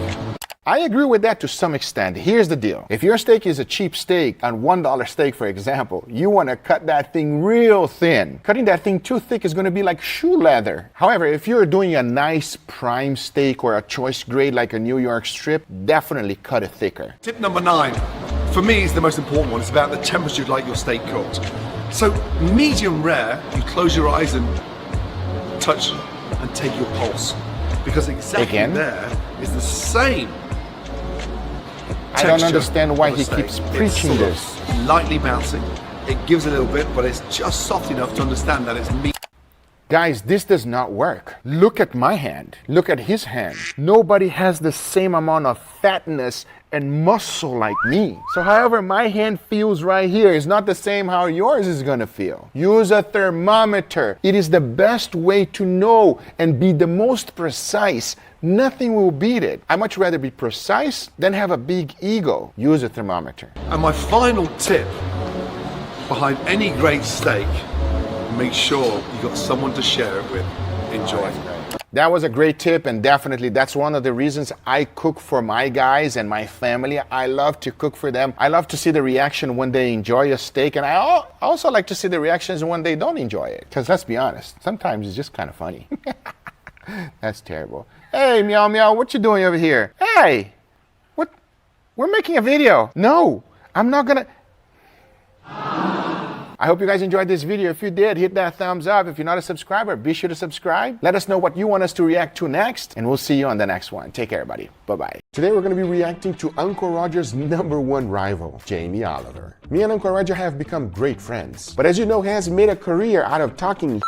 I agree with that to some extent. Here's the deal. If your steak is a cheap steak, a $1 steak for example, you want to cut that thing real thin. Cutting that thing too thick is going to be like shoe leather. However, if you're doing a nice prime steak or a choice grade like a New York strip, definitely cut it thicker. Tip number 9, for me is the most important one. It's about the temperature you'd like your steak cooked. So medium rare, you close your eyes and touch and take your pulse. Because exactly there is the same I don't understand why he keeps preaching this. Lightly bouncing. It gives a little bit, but it's just soft enough to understand that it's meat. Guys, this does not work. Look at my hand. Look at his hand. Nobody has the same amount of fatness and muscle like me. So however my hand feels right here is not the same how yours is gonna feel. Use a thermometer. It is the best way to know and be the most precise. Nothing will beat it. I much rather be precise than have a big ego. Use a thermometer. And my final tip behind any great steak, make sure you got someone to share it with. Enjoy. That was a great tip, and definitely that's one of the reasons I cook for my guys and my family. I love to cook for them. I love to see the reaction when they enjoy a steak, and I also like to see the reactions when they don't enjoy it. Because let's be honest, sometimes it's just kind of funny. That's terrible. Hey, Meow Meow, what you doing over here? Hey, what? We're making a video. No, I'm not gonna. I hope you guys enjoyed this video. If you did, hit that thumbs up. If you're not a subscriber, be sure to subscribe. Let us know what you want us to react to next, and we'll see you on the next one. Take care, everybody. Bye-bye. Today, we're going to be reacting to Uncle Roger's #1 rival, Jamie Oliver. Me and Uncle Roger have become great friends. But as you know, he has made a career out of talking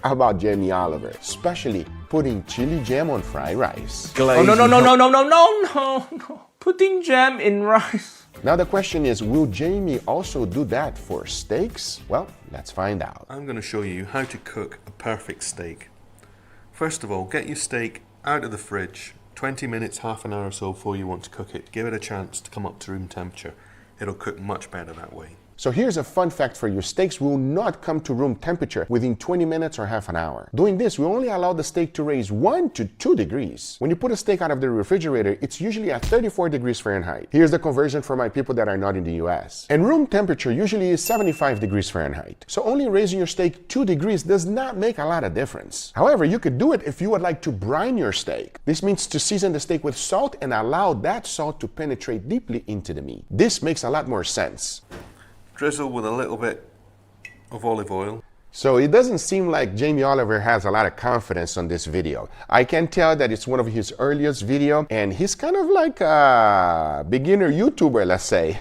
about Jamie Oliver, especially putting chili jam on fried rice. Oh, no. Putting jam in rice. Now the question is, will Jamie also do that for steaks? Well, let's find out. I'm going to show you how to cook a perfect steak. First of all, get your steak out of the fridge, 20 minutes, half an hour or so before you want to cook it. Give it a chance to come up to room temperature. It'll cook much better that way. So here's a fun fact for you. Steaks will not come to room temperature within 20 minutes or half an hour. Doing this will only allow the steak to raise 1 to 2 degrees. When you put a steak out of the refrigerator, it's usually at 34 degrees Fahrenheit. Here's the conversion for my people that are not in the US. And room temperature usually is 75 degrees Fahrenheit. So only raising your steak 2 degrees does not make a lot of difference. However, you could do it if you would like to brine your steak. This means to season the steak with salt and allow that salt to penetrate deeply into the meat. This makes a lot more sense. Drizzle with a little bit of olive oil. So it doesn't seem like Jamie Oliver has a lot of confidence on this video. I can tell that it's one of his earliest video, and he's kind of like a beginner YouTuber, let's say.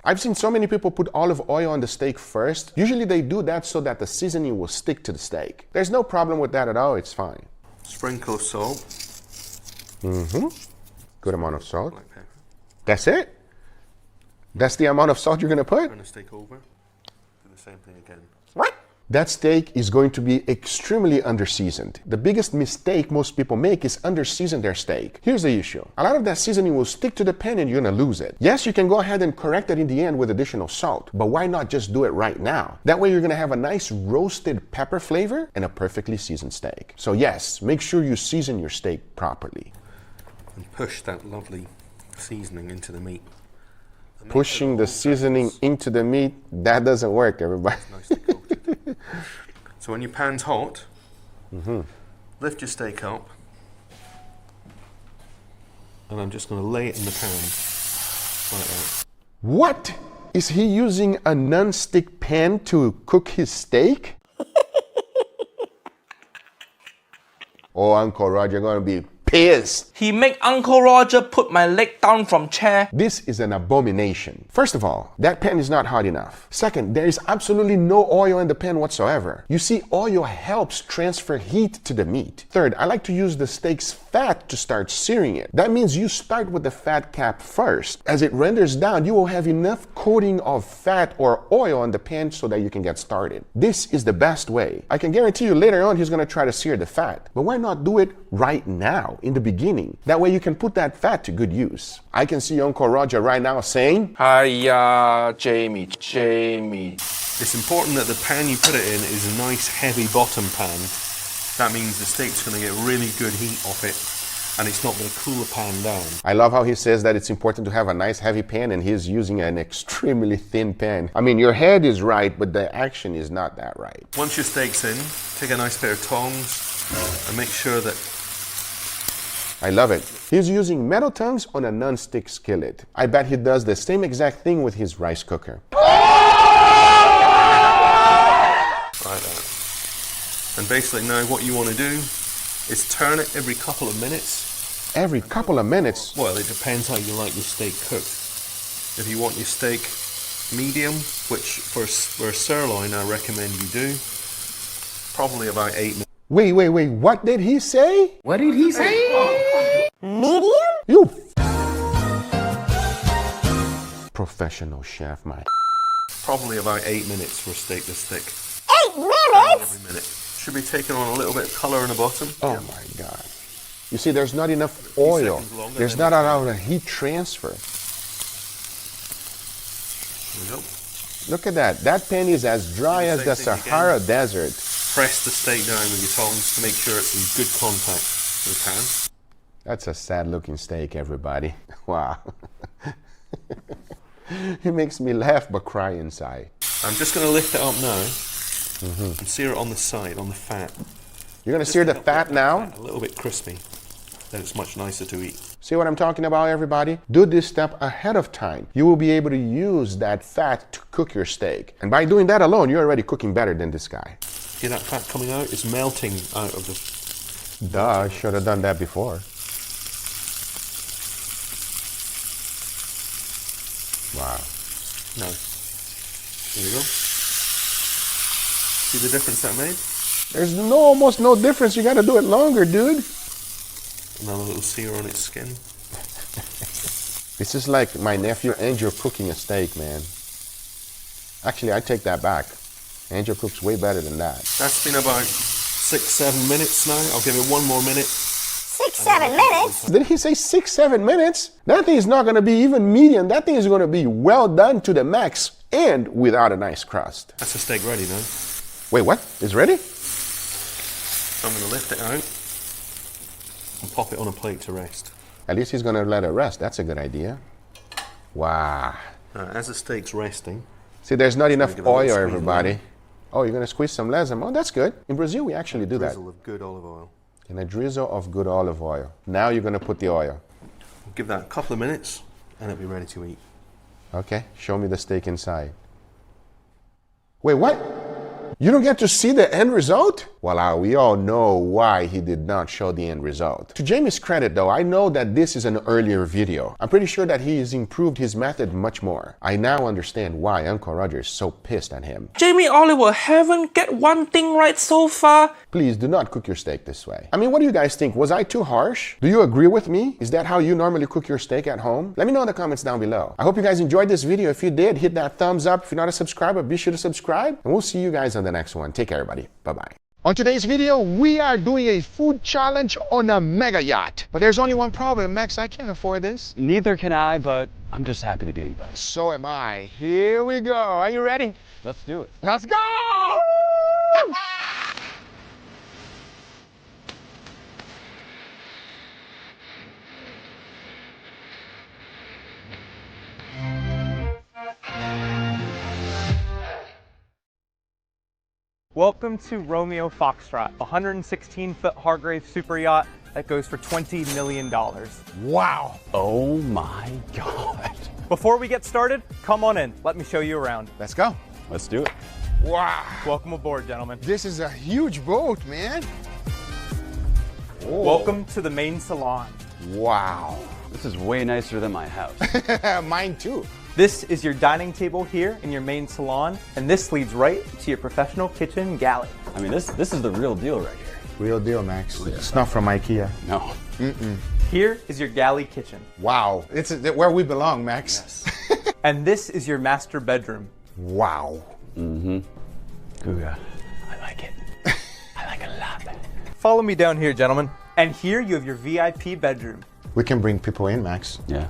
I've seen so many people put olive oil on the steak first. Usually they do that so that the seasoning will stick to the steak. There's no problem with that at all, it's fine. Sprinkle of salt. Good amount of salt. Black pepper. That's it? That's the amount of salt you're gonna put? Turn the steak over. Do the same thing again. What? that steak is going to be extremely under-seasoned. The biggest mistake most people make is under-season their steak. Here's the issue. A lot of that seasoning will stick to the pan and you're gonna lose it. Yes, you can go ahead and correct it in the end with additional salt, but why not just do it right now? That way you're gonna have a nice roasted pepper flavor and a perfectly seasoned steak. So yes, make sure you season your steak properly. And push that lovely seasoning into the meat. Pushing the seasoning into the meat, that doesn't work, everybody. Nicely coated. So when your pan's hot, lift your steak up, and I'm just going to lay it in the pan like that. What? Is he using a non-stick pan to cook his steak? Oh, Uncle Roger, gonna be pissed. He make Uncle Roger put my leg down from chair. This is an abomination. First of all, that pan is not hot enough. Second, there is absolutely no oil in the pan whatsoever. You see, oil helps transfer heat to the meat. Third, I like to use the steak's fat to start searing it. That means you start with the fat cap first. As it renders down, you will have enough coating of fat or oil on the pan so that you can get started. This is the best way. I can guarantee you later on he's gonna try to sear the fat. But why not do it right now, in the beginning? That way you can put that fat to good use. I can see Uncle Roger right now saying, Hiya, Jamie. It's important that the pan you put it in is a nice heavy bottom pan. That means the steak's going to get really good heat off it, and it's not going to cool the pan down. I love how he says that it's important to have a nice heavy pan and he's using an extremely thin pan. I mean, your head is right, but the action is not that right. Once your steak's in, take a nice pair of tongs and make sure that... I love it. He's using metal tongs on a non-stick skillet. I bet he does the same exact thing with his rice cooker. Like that. And basically now what you want to do is turn it every couple of minutes. Every couple of minutes? Well, it depends how you like your steak cooked. If you want your steak medium, which for a sirloin I recommend you do, probably about 8 minutes. Wait, what did he say? What did he say? Medium? You professional chef, Mike. Probably about 8 minutes for a steak this thick. 8 minutes? Every minute. Should be taking on a little bit of colour in the bottom. Oh my God. You see, there's not enough oil. There's not enough heat transfer. There we go. Look at that. That pan is as dry as the Sahara Desert. Press the steak down with your tongs to make sure it's in good contact with the pan. That's a sad looking steak, everybody. Wow. It makes me laugh but cry inside. I'm just going to lift it up now and sear it on the side, on the fat. You're going to sear the fat now? A little bit crispy. Then it's much nicer to eat. See what I'm talking about, everybody? Do this step ahead of time. You will be able to use that fat to cook your steak. And by doing that alone, you're already cooking better than this guy. See that fat coming out? It's melting out of the... Duh, I should have done that before. Wow. No. There you go. See the difference that made? There's almost no difference. You got to do it longer, dude. Another little sear on its skin. This is like my nephew Angel cooking a steak, man. Actually, I take that back. Angel cooks way better than that. That's been about 6-7 minutes now. I'll give it one more minute. 6-7 minutes? Did he say 6-7 minutes? That thing is not going to be even medium. That thing is going to be well done to the max and without a nice crust. That's the steak ready now. Wait, what? It's ready? I'm going to lift it out and pop it on a plate to rest. At least he's going to let it rest. That's a good idea. Wow. As the steak's resting... See, there's not enough give it a little oil, squeeze everybody. now. Oh, you're going to squeeze some lemon. Oh, that's good. In Brazil, we actually do that. Drizzle of good olive oil. And a drizzle of good olive oil. Now you're going to put the oil. We'll give that a couple of minutes and it'll be ready to eat. Okay, show me the steak inside. Wait, what? You don't get to see the end result? Well, we all know why he did not show the end result. To Jamie's credit though, I know that this is an earlier video. I'm pretty sure that he has improved his method much more. I now understand why Uncle Roger is so pissed at him. Jamie Oliver haven't get one thing right so far. Please do not cook your steak this way. I mean, what do you guys think? Was I too harsh? Do you agree with me? Is that how you normally cook your steak at home? Let me know in the comments down below. I hope you guys enjoyed this video. If you did, hit that thumbs up. If you're not a subscriber, be sure to subscribe. And we'll see you guys on the next one. Take care, everybody. Bye-bye. On today's video, we are doing a food challenge on a mega yacht. But there's only one problem, Max. I can't afford this. Neither can I, but I'm just happy to do you guys. So am I. Here we go. Are you ready? Let's do it. Let's go! Welcome to Romeo Foxtrot, a 116-foot Hargrave super yacht that goes for $20 million. Wow. Oh my God. Before we get started, come on in. Let me show you around. Let's go. Let's do it. Wow. Welcome aboard, gentlemen. This is a huge boat, man. Welcome to the main salon. Wow. This is way nicer than my house. Mine too. This is your dining table here in your main salon, and this leads right to your professional kitchen galley. I mean, this is the real deal right here. Real deal, Max. It's not from IKEA. No. Here is your galley kitchen. Wow. It's where we belong, Max. Yes. And this is your master bedroom. Wow. Guga, I like it. I like it a lot. Follow me down here, gentlemen. And here you have your VIP bedroom. We can bring people in, Max. Yeah.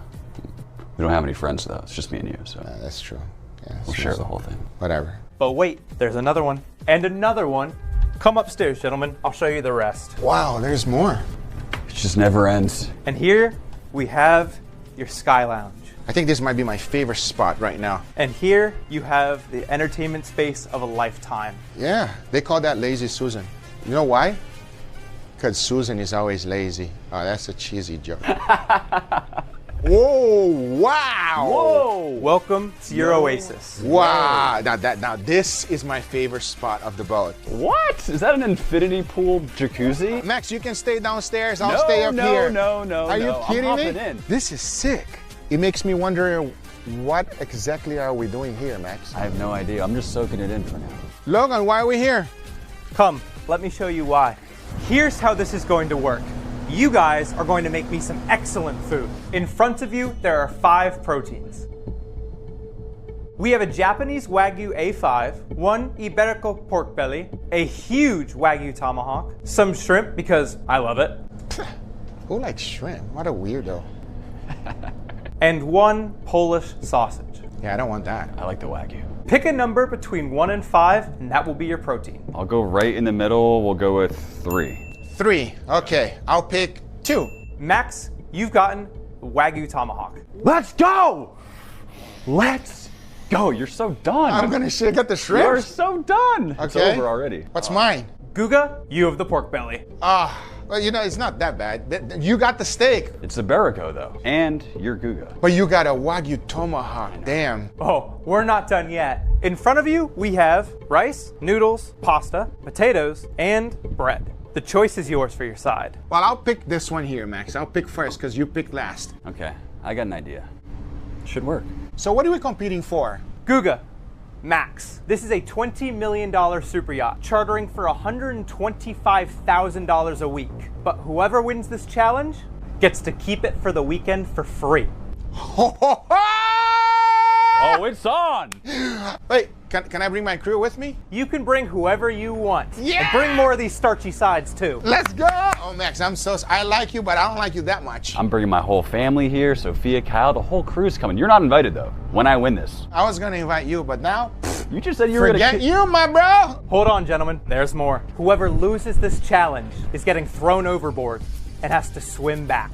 We don't have any friends though. It's just me and you, so That's true. Yeah, we'll share the whole thing. Whatever. But wait, there's another one. And another one. Come upstairs, gentlemen. I'll show you the rest. Wow, there's more. It just never ends. And here we have your Sky Lounge. I think this might be my favorite spot right now. And here you have the entertainment space of a lifetime. Yeah, they call that Lazy Susan. You know why? Because Susan is always lazy. Oh, that's a cheesy joke. Whoa, wow. Whoa. Welcome to your oasis. Wow. Now this is my favorite spot of the boat. What? Is that an infinity pool jacuzzi? Max, you can stay downstairs. I'll stay up here. No. Are you kidding me? In. This is sick. It makes me wonder, what exactly are we doing here, Max? I have no idea. I'm just soaking it in for now. Logan, why are we here? Come, let me show you why. Here's how this is going to work. You guys are going to make me some excellent food. In front of you, there are 5 proteins. We have a Japanese Wagyu A5, 1 Iberico pork belly, a huge Wagyu tomahawk, some shrimp because I love it. Who likes shrimp? What a weirdo. And 1 Polish sausage. Yeah, I don't want that. I like the Wagyu. Pick a number between 1 and 5, and that will be your protein. I'll go right in the middle. We'll go with 3. 3. Okay, I'll pick 2. Max, you've gotten the Wagyu tomahawk. Let's go! Let's go. You're so done. I'm gonna shake up the shrimp. You're so done. Okay. It's over already. What's mine? Guga, you have the pork belly. Well, you know, it's not that bad. You got the steak. It's a Iberico though, and you're Guga. But you got a Wagyu tomahawk. Damn. Oh, we're not done yet. In front of you, we have rice, noodles, pasta, potatoes, and bread. The choice is yours for your side. Well, I'll pick this one here, Max. I'll pick first because you picked last. Okay, I got an idea. Should work. So what are we competing for? Guga, Max. This is a $20 million super yacht, chartering for $125,000 a week. But whoever wins this challenge gets to keep it for the weekend for free. Oh, it's on! Wait, can I bring my crew with me? You can bring whoever you want. Yeah! And bring more of these starchy sides too. Let's go! Oh, Max, I like you, but I don't like you that much. I'm bringing my whole family here, Sophia, Kyle, the whole crew's coming. You're not invited though, when I win this. I was gonna invite you, but now, you just said you were gonna forget you, my bro! Hold on, gentlemen, there's more. Whoever loses this challenge is getting thrown overboard and has to swim back.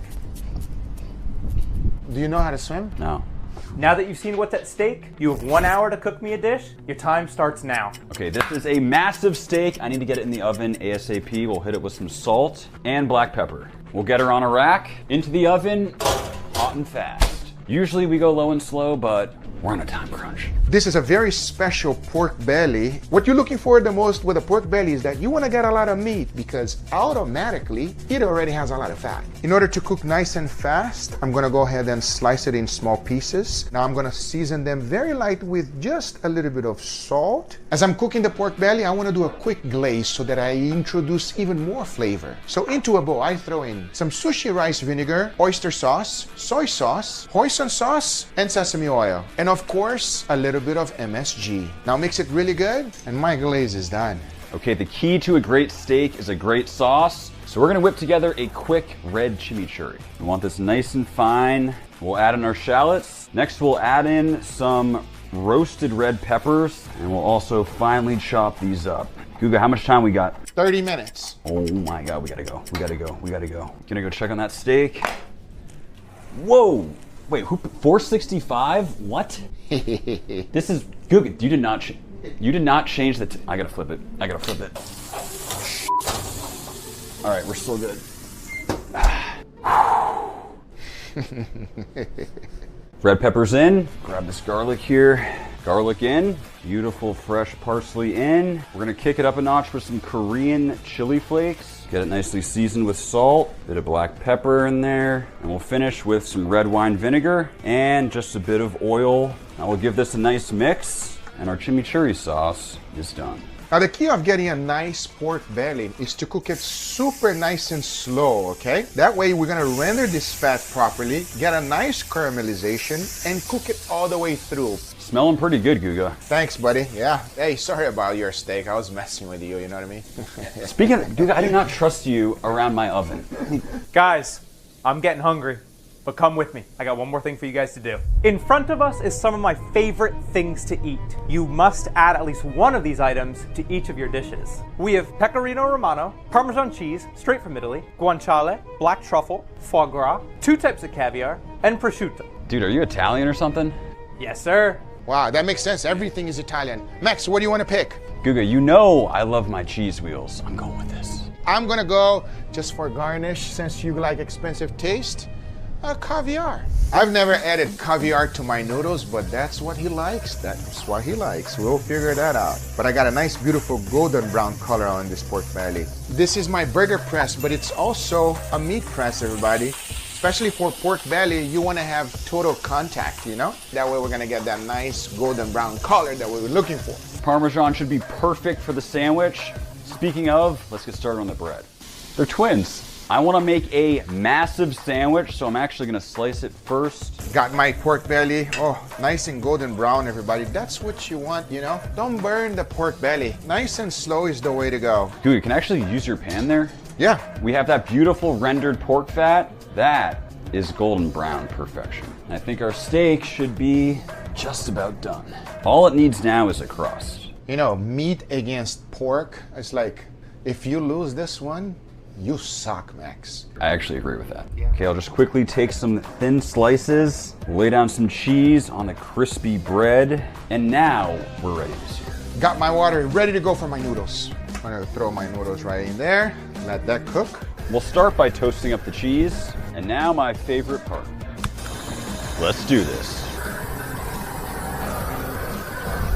Do you know how to swim? No. Now that you've seen what's at stake, you have 1 hour to cook me a dish. Your time starts now. Okay, this is a massive steak. I need to get it in the oven ASAP. We'll hit it with some salt and black pepper. We'll get her on a rack, into the oven, hot and fast. Usually we go low and slow, but we're on a time crunch. This is a very special pork belly. What you're looking for the most with a pork belly is that you want to get a lot of meat because automatically it already has a lot of fat. In order to cook nice and fast, I'm going to go ahead and slice it in small pieces. Now I'm going to season them very light with just a little bit of salt. As I'm cooking the pork belly, I want to do a quick glaze so that I introduce even more flavor. So into a bowl, I throw in some sushi rice vinegar, oyster sauce, soy sauce, hoisin sauce, and sesame oil. And of course, a little bit of MSG. Now mix it really good, and my glaze is done. Okay, the key to a great steak is a great sauce. So we're gonna whip together a quick red chimichurri. We want this nice and fine. We'll add in our shallots. Next, we'll add in some roasted red peppers, and we'll also finely chop these up. Guga, how much time we got? 30 minutes. Oh my God, we gotta go. Gonna go check on that steak. Whoa! Wait, 465? What? This is Guga. You did not change the. I gotta flip it. All right, we're still good. Red peppers in. Grab this garlic here. Garlic in. Beautiful fresh parsley in. We're gonna kick it up a notch with some Korean chili flakes. Get it nicely seasoned with salt, bit of black pepper in there, and we'll finish with some red wine vinegar and just a bit of oil. Now we'll give this a nice mix, and our chimichurri sauce is done. Now the key of getting a nice pork belly is to cook it super nice and slow, okay? That way we're gonna render this fat properly, get a nice caramelization, and cook it all the way through. Smelling pretty good, Guga. Thanks, buddy. Yeah. Hey, sorry about your steak. I was messing with you know what I mean? Speaking of, Guga, I do not trust you around my oven. Guys, I'm getting hungry, but come with me. I got one more thing for you guys to do. In front of us is some of my favorite things to eat. You must add at least one of these items to each of your dishes. We have pecorino romano, Parmesan cheese, straight from Italy, guanciale, black truffle, foie gras, 2 types of caviar, and prosciutto. Dude, are you Italian or something? Yes, sir. Wow, that makes sense. Everything is Italian. Max, what do you want to pick? Guga, you know I love my cheese wheels. I'm going with this. I'm gonna go, just for garnish, since you like expensive taste, caviar. I've never added caviar to my noodles, but that's what he likes. That's what he likes. We'll figure that out. But I got a nice, beautiful golden brown color on this pork belly. This is my burger press, but it's also a meat press, everybody. Especially for pork belly, you want to have total contact, you know? That way we're going to get that nice golden brown color that we were looking for. Parmesan should be perfect for the sandwich. Speaking of, let's get started on the bread. They're twins. I want to make a massive sandwich, so I'm actually going to slice it first. Got my pork belly. Oh, nice and golden brown, everybody. That's what you want, you know? Don't burn the pork belly. Nice and slow is the way to go. Dude, you can actually use your pan there. Yeah. We have that beautiful rendered pork fat. That is golden brown perfection. I think our steak should be just about done. All it needs now is a crust. You know, meat against pork, it's like, if you lose this one, you suck, Max. I actually agree with that. Okay, I'll just quickly take some thin slices, lay down some cheese on the crispy bread, and now we're ready to sear. Got my water ready to go for my noodles. I'm gonna throw my noodles right in there, let that cook. We'll start by toasting up the cheese, and now my favorite part. Let's do this.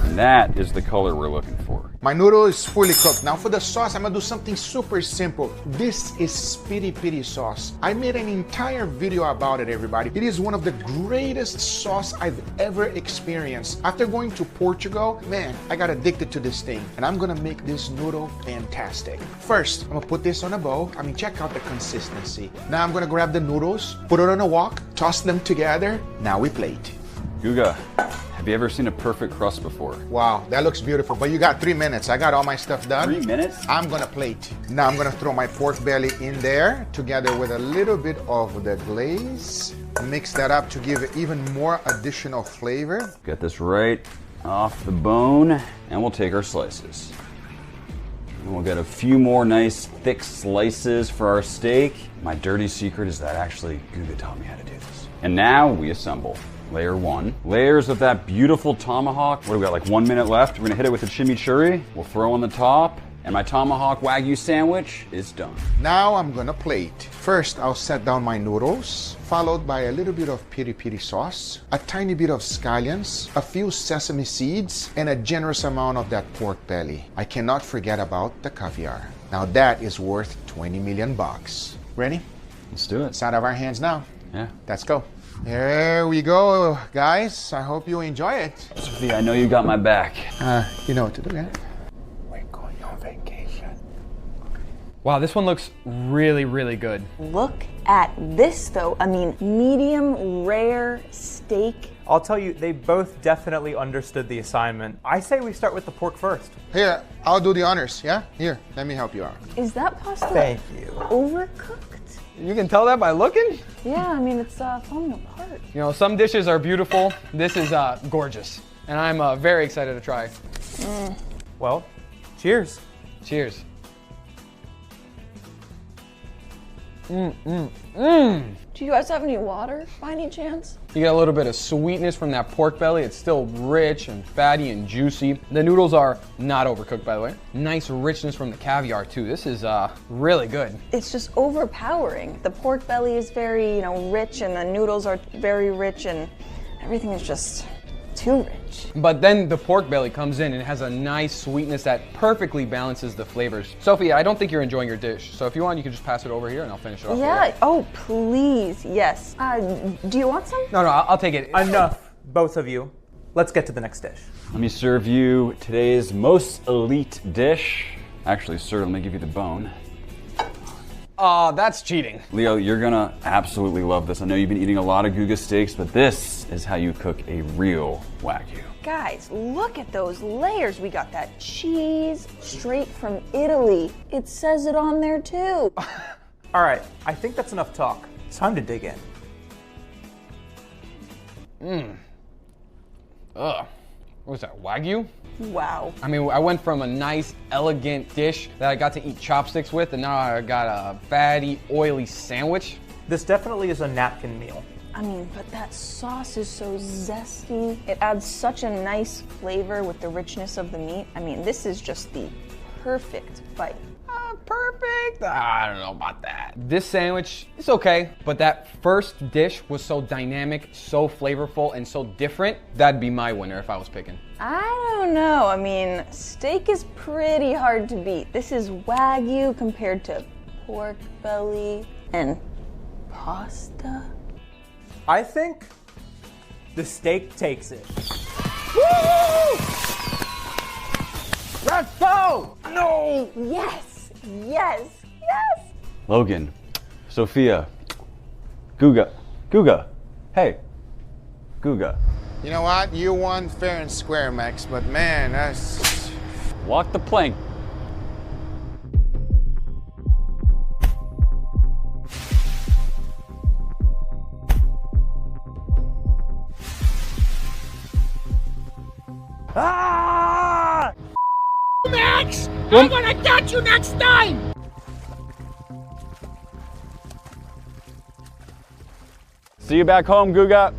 And that is the color we're looking for. My noodle is fully cooked. Now for the sauce, I'm gonna do something super simple. This is Spitty Pitty sauce. I made an entire video about it, everybody. It is one of the greatest sauce I've ever experienced. After going to Portugal, man, I got addicted to this thing. And I'm gonna make this noodle fantastic. First, I'm gonna put this on a bowl. I mean, check out the consistency. Now I'm gonna grab the noodles, put it on a wok, toss them together. Now we plate. Guga, have you ever seen a perfect crust before? Wow, that looks beautiful, but you got 3 minutes. I got all my stuff done. 3 minutes? I'm gonna plate. Now I'm gonna throw my pork belly in there together with a little bit of the glaze. Mix that up to give it even more additional flavor. Get this right off the bone, and we'll take our slices. And we'll get a few more nice thick slices for our steak. My dirty secret is that actually Guga taught me how to do this. And now we assemble. Layer 1. Layers of that beautiful tomahawk. What do we got, like 1 minute left? We're gonna hit it with the chimichurri. We'll throw on the top. And my tomahawk Wagyu sandwich is done. Now I'm gonna plate. First, I'll set down my noodles, followed by a little bit of piri-piri sauce, a tiny bit of scallions, a few sesame seeds, and a generous amount of that pork belly. I cannot forget about the caviar. Now that is worth 20 million bucks. Ready? Let's do it. It's out of our hands now. Yeah. Let's go. There we go, guys. I hope you enjoy it. Sophia, I know you got my back. You know what to do, yeah? We're going on vacation. Wow, this one looks really, really good. Look at this though. I mean, medium rare steak. I'll tell you, they both definitely understood the assignment. I say we start with the pork first. Here, I'll do the honors, yeah? Here, let me help you out. Is that pasta Thank you. overcooked? You can tell that by looking. Yeah, I mean, it's falling apart. You know, some dishes are beautiful. This is gorgeous. And I'm very excited to try. Well, cheers. Cheers. Do you guys have any water by any chance? You get a little bit of sweetness from that pork belly. It's still rich and fatty and juicy. The noodles are not overcooked, by the way. Nice richness from the caviar too. This is really good. It's just overpowering. The pork belly is very, rich, and the noodles are very rich, and everything is just too rich. But then the pork belly comes in and it has a nice sweetness that perfectly balances the flavors. Sophia, I don't think you're enjoying your dish. So if you want, you can just pass it over here and I'll finish it off. Yeah, oh, please, yes. Do you want some? No, I'll take it. Enough, both of you. Let's get to the next dish. Let me serve you today's most elite dish. Actually, sir, let me give you the bone. Oh, that's cheating. Leo, you're gonna absolutely love this. I know you've been eating a lot of Guga steaks, but this is how you cook a real Wagyu. Guys, look at those layers. We got that cheese straight from Italy. It says it on there too. All right, I think that's enough talk. It's time to dig in. What was that, Wagyu? Wow. I mean, I went from a nice, elegant dish that I got to eat chopsticks with, and now I got a fatty, oily sandwich. This definitely is a napkin meal. I mean, but that sauce is so zesty. It adds such a nice flavor with the richness of the meat. I mean, this is just the perfect bite. Perfect. I don't know about that. This sandwich is okay, but that first dish was so dynamic, so flavorful, and so different. That'd be my winner if I was picking. I don't know. I mean, steak is pretty hard to beat. This is Wagyu compared to pork belly and pasta. I think the steak takes it. Woo! Let's go! No! Yes! Yes! Yes! Logan, Sophia, Guga, hey, Guga. You know what? You won fair and square, Max, but man, that's... Walk the plank. Ah! Max! I'm gonna catch you next time! See you back home, Guga.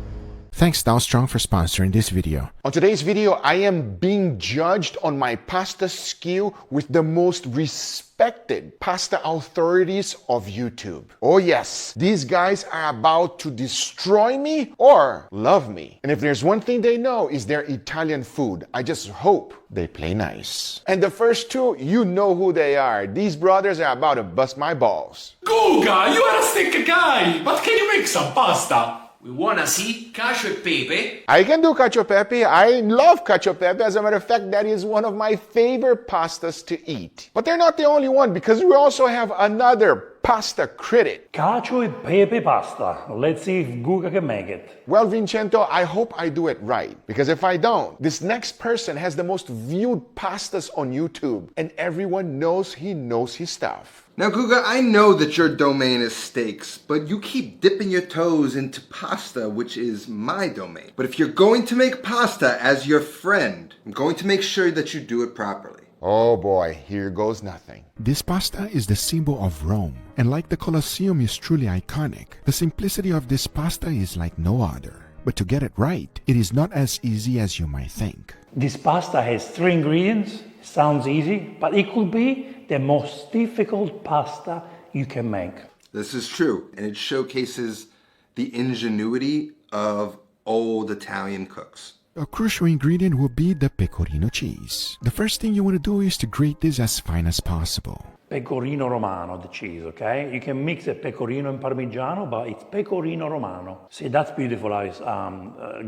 Thanks Downstrong for sponsoring this video. On today's video, I am being judged on my pasta skill with the most respected pasta authorities of YouTube. Oh yes, these guys are about to destroy me or love me. And if there's one thing they know is their Italian food. I just hope they play nice. And the first two, you know who they are. These brothers are about to bust my balls. Guga, you are a steak guy, but can you make some pasta? We wanna see cacio e pepe. I can do cacio e pepe. I love cacio e pepe. As a matter of fact, that is one of my favorite pastas to eat. But they're not the only one because we also have another pasta critic. Cacio e pepe pasta. Let's see if Guga can make it. Well, Vincento, I hope I do it right. Because if I don't, this next person has the most viewed pastas on YouTube. And everyone knows he knows his stuff. Now, Guga, I know that your domain is steaks, but you keep dipping your toes into pasta, which is my domain. But if you're going to make pasta as your friend, I'm going to make sure that you do it properly. Oh boy, here goes nothing. This pasta is the symbol of Rome, and like the Colosseum is truly iconic, the simplicity of this pasta is like no other. But to get it right, it is not as easy as you might think. This pasta has 3 ingredients: Sounds easy, but it could be the most difficult pasta you can make. This is true, and it showcases the ingenuity of old Italian cooks. A crucial ingredient will be the pecorino cheese. The first thing you want to do is to grate this as fine as possible. Pecorino Romano, the cheese, okay? You can mix a pecorino and Parmigiano, but it's pecorino Romano. See, that's beautiful how it's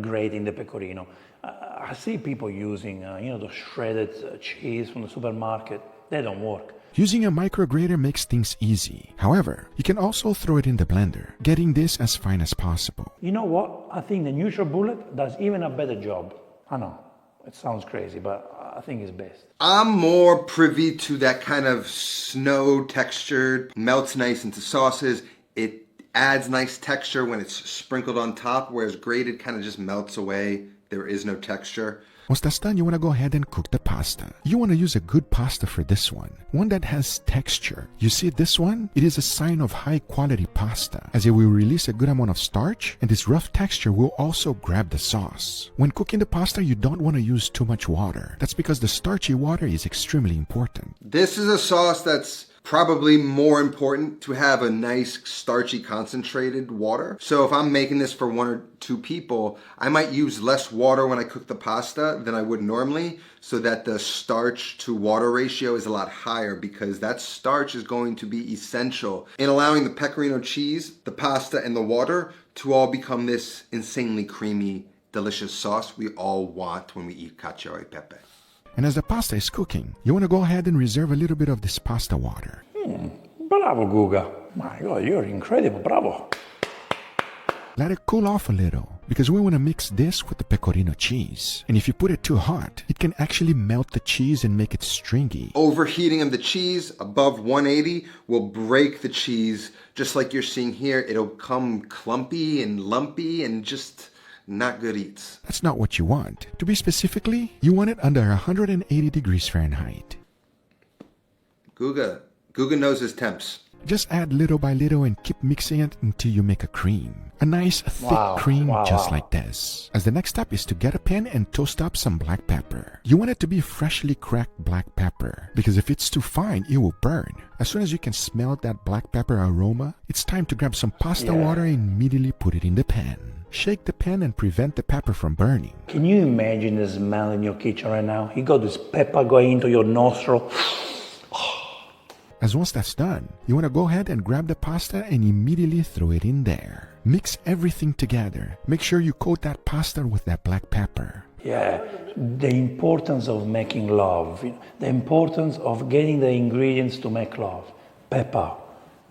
grating the pecorino. I see people using, the shredded cheese from the supermarket. They don't work. Using a micrograter makes things easy. However, you can also throw it in the blender, getting this as fine as possible. You know what? I think the NutriBullet does even a better job. I know, it sounds crazy, but I think it's best. I'm more privy to that kind of snow textured, melts nice into sauces. It adds nice texture when it's sprinkled on top, whereas grated kind of just melts away. There is no texture. Once that's done, you want to go ahead and cook the pasta. You want to use a good pasta for this one that has texture. You see this one? It is a sign of high quality pasta, as it will release a good amount of starch, and this rough texture will also grab the sauce. When cooking the pasta, you don't want to use too much water. That's because the starchy water is extremely important. This is a sauce that's probably more important to have a nice starchy concentrated water. So if I'm making this for 1 or 2 people, I might use less water when I cook the pasta than I would normally, so that the starch to water ratio is a lot higher, because that starch is going to be essential in allowing the pecorino cheese, the pasta, and the water to all become this insanely creamy, delicious sauce we all want when we eat cacio e pepe. And as the pasta is cooking, you want to go ahead and reserve a little bit of this pasta water. Bravo, Guga. My God, you're incredible. Bravo. Let it cool off a little, because we want to mix this with the pecorino cheese. And if you put it too hot, it can actually melt the cheese and make it stringy. Overheating of the cheese above 180 will break the cheese, just like you're seeing here. It'll come clumpy and lumpy and just not good eats. That's not what you want. To be specifically, you want it under 180 degrees Fahrenheit. Guga knows his temps. Just add little by little and keep mixing it until you make a cream. A nice thick cream just like this. As the next step is to get a pan and toast up some black pepper. You want it to be freshly cracked black pepper, because if it's too fine, it will burn. As soon as you can smell that black pepper aroma, it's time to grab some pasta water and immediately put it in the pan. Shake the pan and prevent the pepper from burning. Can you imagine the smell in your kitchen right now? You got this pepper going into your nostril. As once that's done, you want to go ahead and grab the pasta and immediately throw it in there. Mix everything together. Make sure you coat that pasta with that black pepper. Yeah, the importance of making love, the importance of getting the ingredients to make love. Pepper,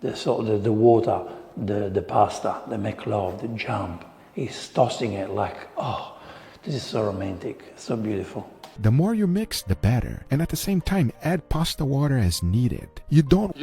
the water, the pasta, the make love, the jump. He's tossing it like, oh, this is so romantic, so beautiful. The more you mix, the better. And at the same time, add pasta water as needed. You don't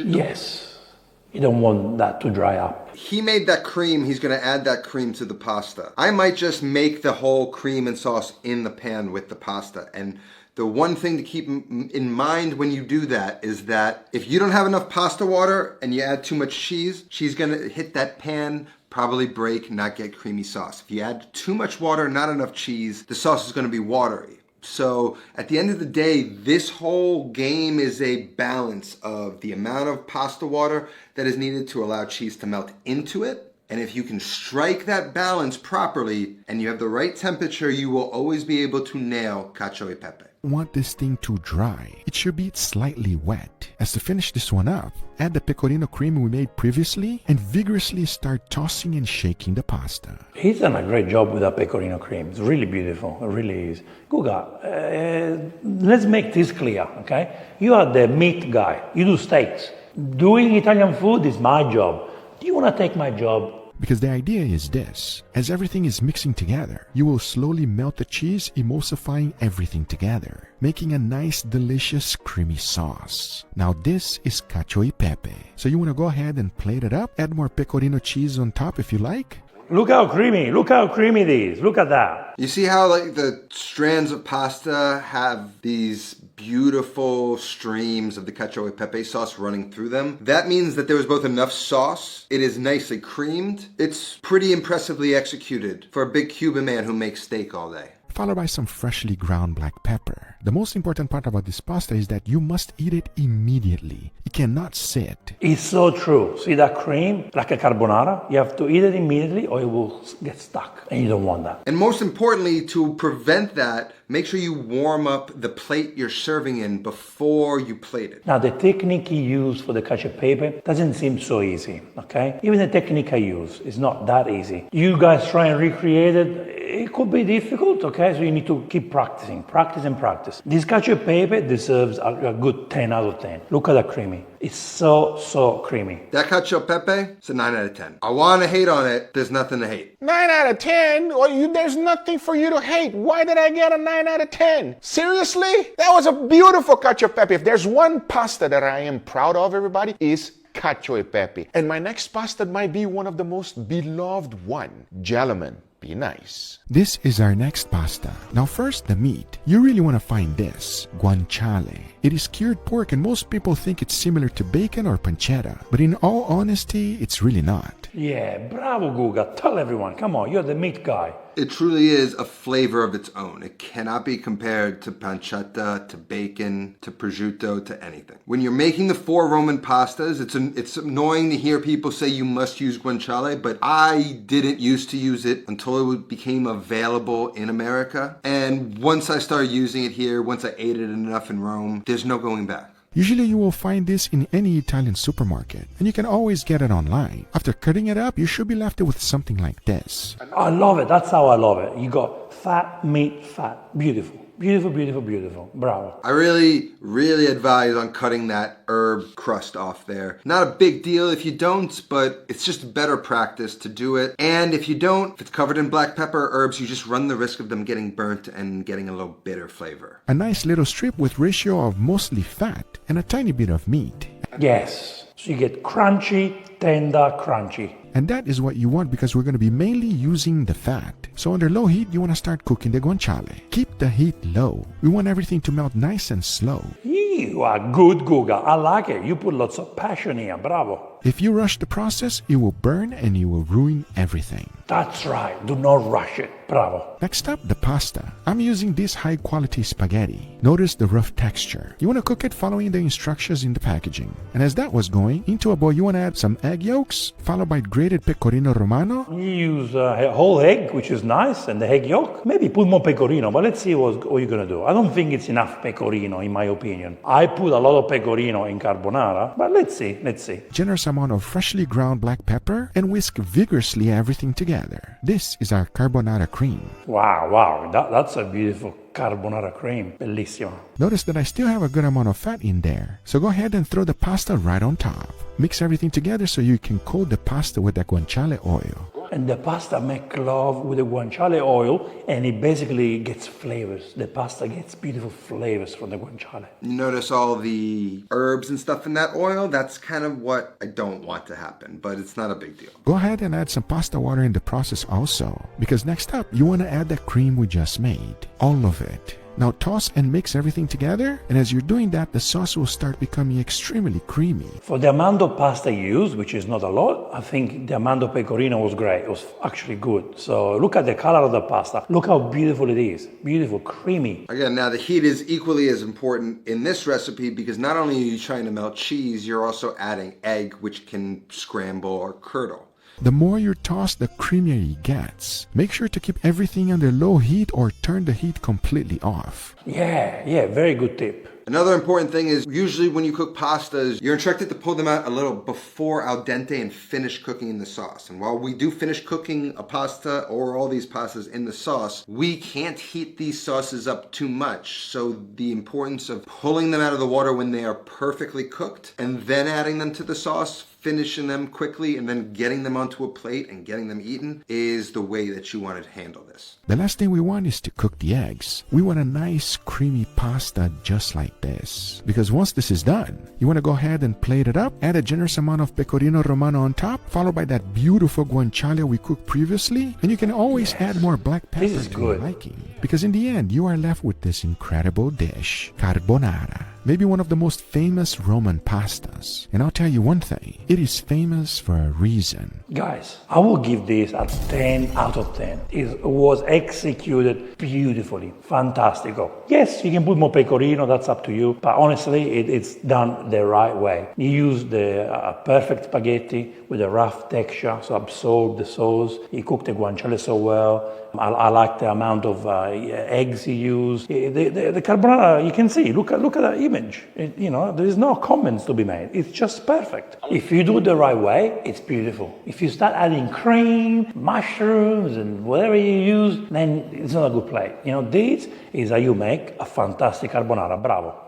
want that to dry up. He made that cream, he's going to add that cream to the pasta. I might just make the whole cream and sauce in the pan with the pasta. And the one thing to keep in mind when you do that is that if you don't have enough pasta water and you add too much cheese, she's going to hit that pan, probably break, not get creamy sauce. If you add too much water, not enough cheese, the sauce is going to be watery. So at the end of the day, this whole game is a balance of the amount of pasta water that is needed to allow cheese to melt into it. And if you can strike that balance properly and you have the right temperature, you will always be able to nail cacio e pepe. Want this thing to dry. It should be slightly wet. As to finish this one up, add the pecorino cream we made previously and vigorously start tossing and shaking the pasta. He's done a great job with that pecorino cream. It's really beautiful. It really is. Guga, let's make this clear, okay? You are the meat guy. You do steaks. Doing Italian food is my job. Do you want to take my job? Because the idea is this. As everything is mixing together, you will slowly melt the cheese, emulsifying everything together, making a nice, delicious, creamy sauce. Now this is cacio e pepe. So you want to go ahead and plate it up, add more pecorino cheese on top if you like. Look how creamy it is. Look at that. You see how like the strands of pasta have these beautiful streams of the cacio e pepe sauce running through them? That means that there was both enough sauce, it is nicely creamed, it's pretty impressively executed for a big Cuban man who makes steak all day. followed by some freshly ground black pepper. The most important part about this pasta is that you must eat it immediately. It cannot sit. It's so true. See that cream, like a carbonara? You have to eat it immediately or it will get stuck, and you don't want that. And most importantly, to prevent that, make sure you warm up the plate you're serving in before you plate it. Now, the technique you use for the cacio e pepe doesn't seem so easy, okay? Even the technique I use is not that easy. You guys try and recreate it, it could be difficult, okay? So you need to keep practicing, practice and practice. This cacio e pepe deserves a good 10 out of 10. Look at that creamy. It's so creamy. That cacio e pepe, it's a 9 out of 10. I want to hate on it, there's nothing to hate. 9 out of 10? Well, there's nothing for you to hate. Why did I get a 9 out of 10? Seriously? That was a beautiful cacio e pepe. If there's one pasta that I am proud of, everybody, is cacio e pepe. And my next pasta might be one of the most beloved one. Gentlemen, be nice. This is our next pasta. Now first, the meat. You really want to find this, guanciale. It is cured pork and most people think it's similar to bacon or pancetta. But in all honesty, it's really not. Yeah, bravo Guga. Tell everyone, come on, you're the meat guy. It truly is a flavor of its own. It cannot be compared to pancetta, to bacon, to prosciutto, to anything. When you're making the 4 Roman pastas, it's annoying to hear people say you must use guanciale, but I didn't used to use it until it became available in America. And once I started using it here, once I ate it enough in Rome, there's no going back. Usually you will find this in any Italian supermarket, and you can always get it online. After cutting it up, you should be left with something like this. I love it. That's how I love it. You got fat, meat, fat. Beautiful. Beautiful, beautiful, beautiful. Bravo. I really advise on cutting that herb crust off there. Not a big deal if you don't, but it's just better practice to do it. And if you don't, if it's covered in black pepper or herbs, you just run the risk of them getting burnt and getting a little bitter flavor. A nice little strip with ratio of mostly fat and a tiny bit of meat. Yes. So you get crunchy, tender, crunchy. And that is what you want because we're going to be mainly using the fat. So under low heat, you want to start cooking the guanciale. Keep the heat low. We want everything to melt nice and slow. You are good, Guga. I like it. You put lots of passion here. Bravo. If you rush the process, it will burn and you will ruin everything. That's right. Do not rush it. Bravo. Next up, the pasta. I'm using this high quality spaghetti. Notice the rough texture. You want to cook it following the instructions in the packaging. And as that was going, into a bowl you want to add some egg yolks, followed by grated pecorino romano. You use a whole egg, which is nice, and the egg yolk. Maybe put more pecorino, but let's see what you're going to do. I don't think it's enough pecorino, in my opinion. I put a lot of pecorino in carbonara, but let's see. Generous amount of freshly ground black pepper and whisk vigorously everything together. This is our carbonara cream. Wow, that's a beautiful carbonara cream. Bellissimo. Notice that I still have a good amount of fat in there, so go ahead and throw the pasta right on top. Mix everything together so you can coat the pasta with the guanciale oil. And the pasta make love with the guanciale oil, and it basically gets flavors. The pasta gets beautiful flavors from the guanciale. You notice all the herbs and stuff in that oil? That's kind of what I don't want to happen, but it's not a big deal. Go ahead and add some pasta water in the process also, because next up, you want to add the cream we just made. All of it. Now toss and mix everything together, and as you're doing that, the sauce will start becoming extremely creamy. For the amount of pasta you use, which is not a lot, I think the amount of pecorino was great. It was actually good. So look at the color of the pasta. Look how beautiful it is. Beautiful, creamy. Again, now the heat is equally as important in this recipe because not only are you trying to melt cheese, you're also adding egg, which can scramble or curdle. The more you toss, the creamier it gets. Make sure to keep everything under low heat or turn the heat completely off. Yeah, very good tip. Another important thing is usually when you cook pastas, you're instructed to pull them out a little before al dente and finish cooking in the sauce. And while we do finish cooking a pasta or all these pastas in the sauce, we can't heat these sauces up too much. So the importance of pulling them out of the water when they are perfectly cooked and then adding them to the sauce, finishing them quickly and then getting them onto a plate and getting them eaten is the way that you want to handle this. The last thing we want is to cook the eggs. We want a nice creamy pasta just like this. Because once this is done, you want to go ahead and plate it up, add a generous amount of pecorino romano on top, followed by that beautiful guanciale we cooked previously, and you can always add more black pepper to your liking. Because in the end, you are left with this incredible dish, carbonara. maybe one of the most famous Roman pastas. And I'll tell you one thing, it is famous for a reason. Guys, I will give this a 10 out of 10. It was executed beautifully. Fantastico. Yes, you can put more pecorino, that's up to you. But honestly, it's done the right way. You use the perfect spaghetti with a rough texture, so absorb the sauce. You cook the guanciale so well. I like the amount of eggs he used. The carbonara, you can see, look at the image. There is no comments to be made. It's just perfect. If you do it the right way, it's beautiful. If you start adding cream, mushrooms, and whatever you use, then it's not a good plate. This is how you make a fantastic carbonara. Bravo.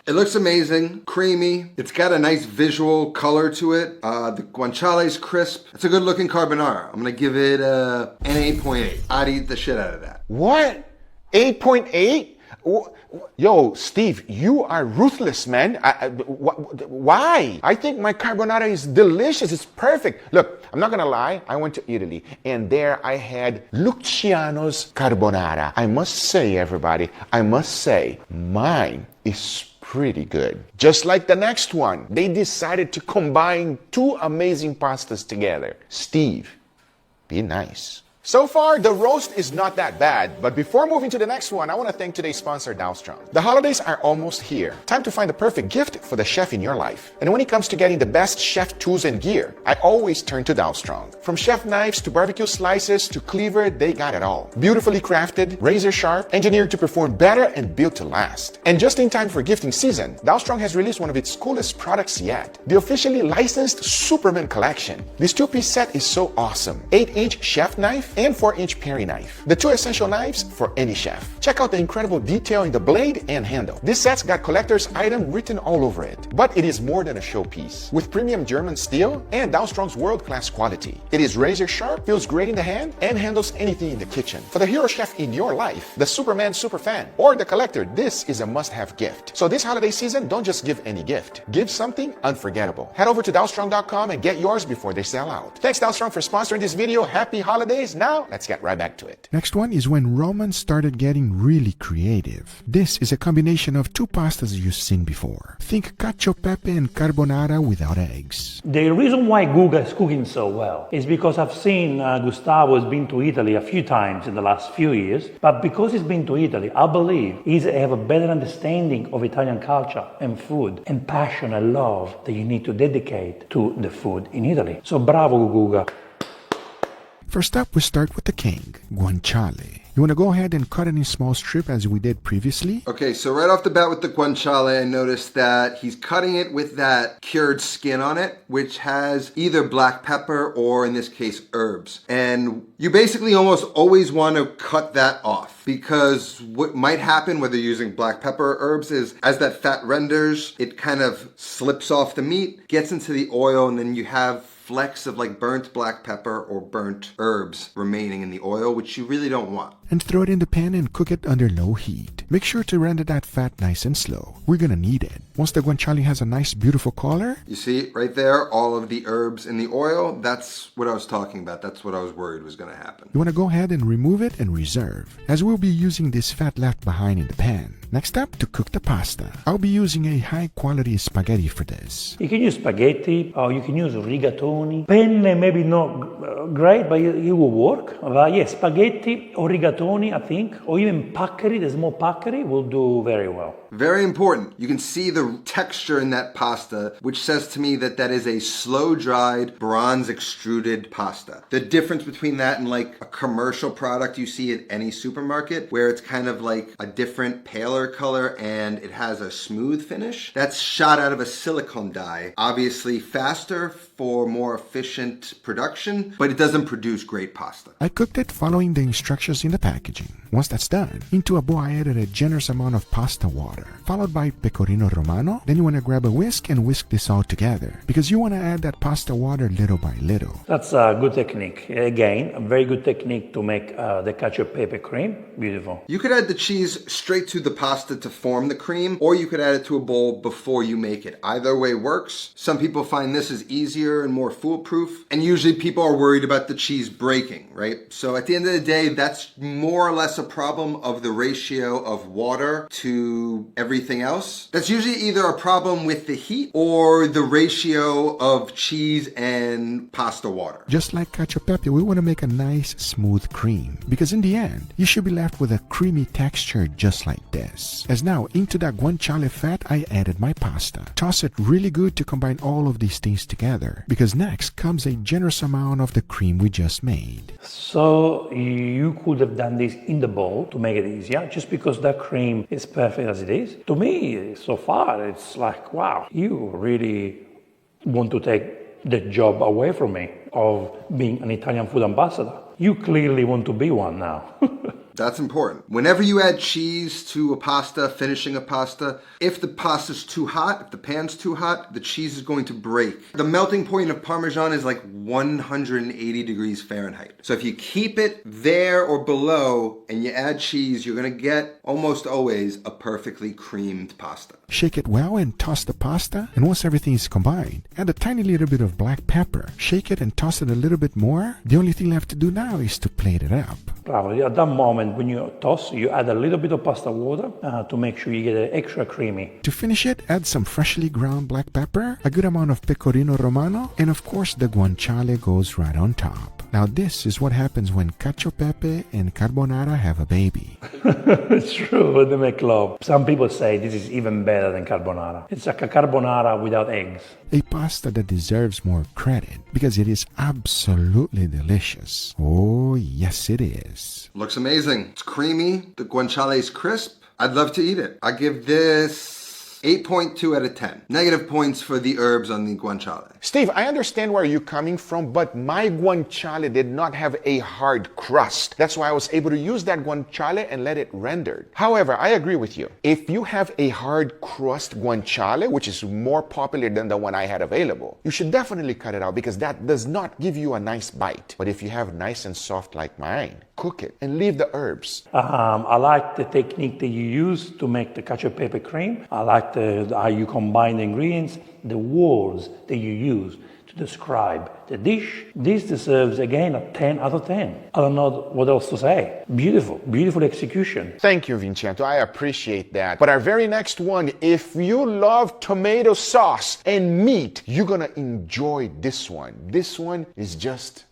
It looks amazing, creamy. It's got a nice visual color to it. The guanciale is crisp. It's a good looking carbonara. I'm gonna give it an 8.8. I'd eat the shit out of that. What? 8.8? Yo, Steve, you are ruthless, man. Why? I think my carbonara is delicious. It's perfect. Look, I'm not gonna lie. I went to Italy, and there I had Luciano's carbonara. I must say, everybody, mine is pretty good. Just like the next one, they decided to combine two amazing pastas together. Steve, be nice. So far, the roast is not that bad, but before moving to the next one, I want to thank today's sponsor, Dalstrong. The holidays are almost here. Time to find the perfect gift for the chef in your life. And when it comes to getting the best chef tools and gear, I always turn to Dalstrong. From chef knives to barbecue slices to cleaver, they got it all. Beautifully crafted, razor sharp, engineered to perform better and built to last. And just in time for gifting season, Dalstrong has released one of its coolest products yet, the officially licensed Superman collection. This two-piece set is so awesome. 8-inch chef knife and 4-inch Perry knife. The two essential knives for any chef. Check out the incredible detail in the blade and handle. This set's got collector's item written all over it, but it is more than a showpiece. With premium German steel and Dalstrong's world-class quality. It is razor sharp, feels great in the hand, and handles anything in the kitchen. For the hero chef in your life, the Superman superfan, or the collector, this is a must-have gift. So this holiday season, don't just give any gift. Give something unforgettable. Head over to Dalstrong.com and get yours before they sell out. Thanks Dalstrong for sponsoring this video. Happy holidays. Now, let's get right back to it. Next one is when Romans started getting really creative. This is a combination of two pastas you've seen before. Think cacio e pepe and carbonara without eggs. The reason why Guga is cooking so well is because I've seen Gustavo has been to Italy a few times in the last few years, but because he's been to Italy, I believe he's have a better understanding of Italian culture and food and passion and love that you need to dedicate to the food in Italy. So bravo, Guga. First up, we start with the king, guanciale. You want to go ahead and cut it in small strips as we did previously? Okay, so right off the bat with the guanciale, I noticed that he's cutting it with that cured skin on it, which has either black pepper or, in this case, herbs. And you basically almost always want to cut that off, because what might happen whether you're using black pepper or herbs is as that fat renders, it kind of slips off the meat, gets into the oil, and then you have flecks of like burnt black pepper or burnt herbs remaining in the oil, which you really don't want. And throw it in the pan and cook it under low heat. Make sure to render that fat nice and slow. We're gonna need it. Once the guanciale has a nice beautiful color, you see right there, all of the herbs in the oil, that's what I was talking about. That's what I was worried was gonna happen. You wanna go ahead and remove it and reserve, as we'll be using this fat left behind in the pan. Next up, to cook the pasta. I'll be using a high quality spaghetti for this. You can use spaghetti, or you can use rigatoni. Penne maybe not great, but it will work. Yes, spaghetti or rigatoni, I think, or even paccheri, the small paccheri will do very well. Very important. You can see the texture in that pasta, which says to me that that is a slow-dried, bronze extruded pasta. The difference between that and like a commercial product you see at any supermarket, where it's kind of like a different, paler color and it has a smooth finish, that's shot out of a silicone die. Obviously faster for more efficient production, but it doesn't produce great pasta. I cooked it following the instructions in the packaging. Once that's done, into a bowl I added a generous amount of pasta water, followed by pecorino romano. Then you want to grab a whisk and whisk this all together, because you want to add that pasta water little by little. That's a good technique. Again, a very good technique to make the cacio e pepe cream. Beautiful. You could add the cheese straight to the pasta to form the cream, or you could add it to a bowl before you make it. Either way works. Some people find this is easier easier and more foolproof. And usually people are worried about the cheese breaking, right? So at the end of the day, that's more or less a problem of the ratio of water to everything else. That's usually either a problem with the heat or the ratio of cheese and pasta water. Just like cacio e pepe, we want to make a nice smooth cream, because in the end, you should be left with a creamy texture just like this. As now, into that guanciale fat, I added my pasta. Toss it really good to combine all of these things together, because next comes a generous amount of the cream we just made. So you could have done this in the bowl to make it easier, just because that cream is perfect as it is. To me, so far, it's like, wow, you really want to take the job away from me of being an Italian food ambassador. You clearly want to be one now. That's important. Whenever you add cheese to a pasta, finishing a pasta, if the pasta's too hot, if the pan's too hot, the cheese is going to break. The melting point of Parmesan is like 180 degrees Fahrenheit. So if you keep it there or below and you add cheese, you're gonna get almost always a perfectly creamed pasta. Shake it well and toss the pasta, and once everything is combined, add a tiny little bit of black pepper. Shake it and toss it a little bit more. The only thing left to do now is to plate it up. Probably at that moment when you toss, you add a little bit of pasta water to make sure you get it extra creamy. To finish it, add some freshly ground black pepper, a good amount of pecorino romano, and of course the guanciale goes right on top. Now this is what happens when cacio e pepe and carbonara have a baby. It's true, they make love. Some people say this is even better than carbonara. It's like a carbonara without eggs. A pasta that deserves more credit because it is absolutely delicious. Oh, yes it is. Looks amazing. It's creamy. The guanciale is crisp. I'd love to eat it. I give this 8.2 out of 10. Negative points for the herbs on the guanciale. Steve, I understand where you're coming from, but my guanciale did not have a hard crust. That's why I was able to use that guanciale and let it render. However, I agree with you. If you have a hard crust guanciale, which is more popular than the one I had available, you should definitely cut it out because that does not give you a nice bite. But if you have nice and soft like mine, cook it and leave the herbs. I like the technique that you use to make the cacio e pepe cream. I like how you combine the ingredients, the words that you use to describe the dish. This deserves, again, a 10 out of 10. I don't know what else to say. Beautiful, beautiful execution. Thank you, Vincenzo. I appreciate that. But our very next one, if you love tomato sauce and meat, you're gonna enjoy this one. This one is just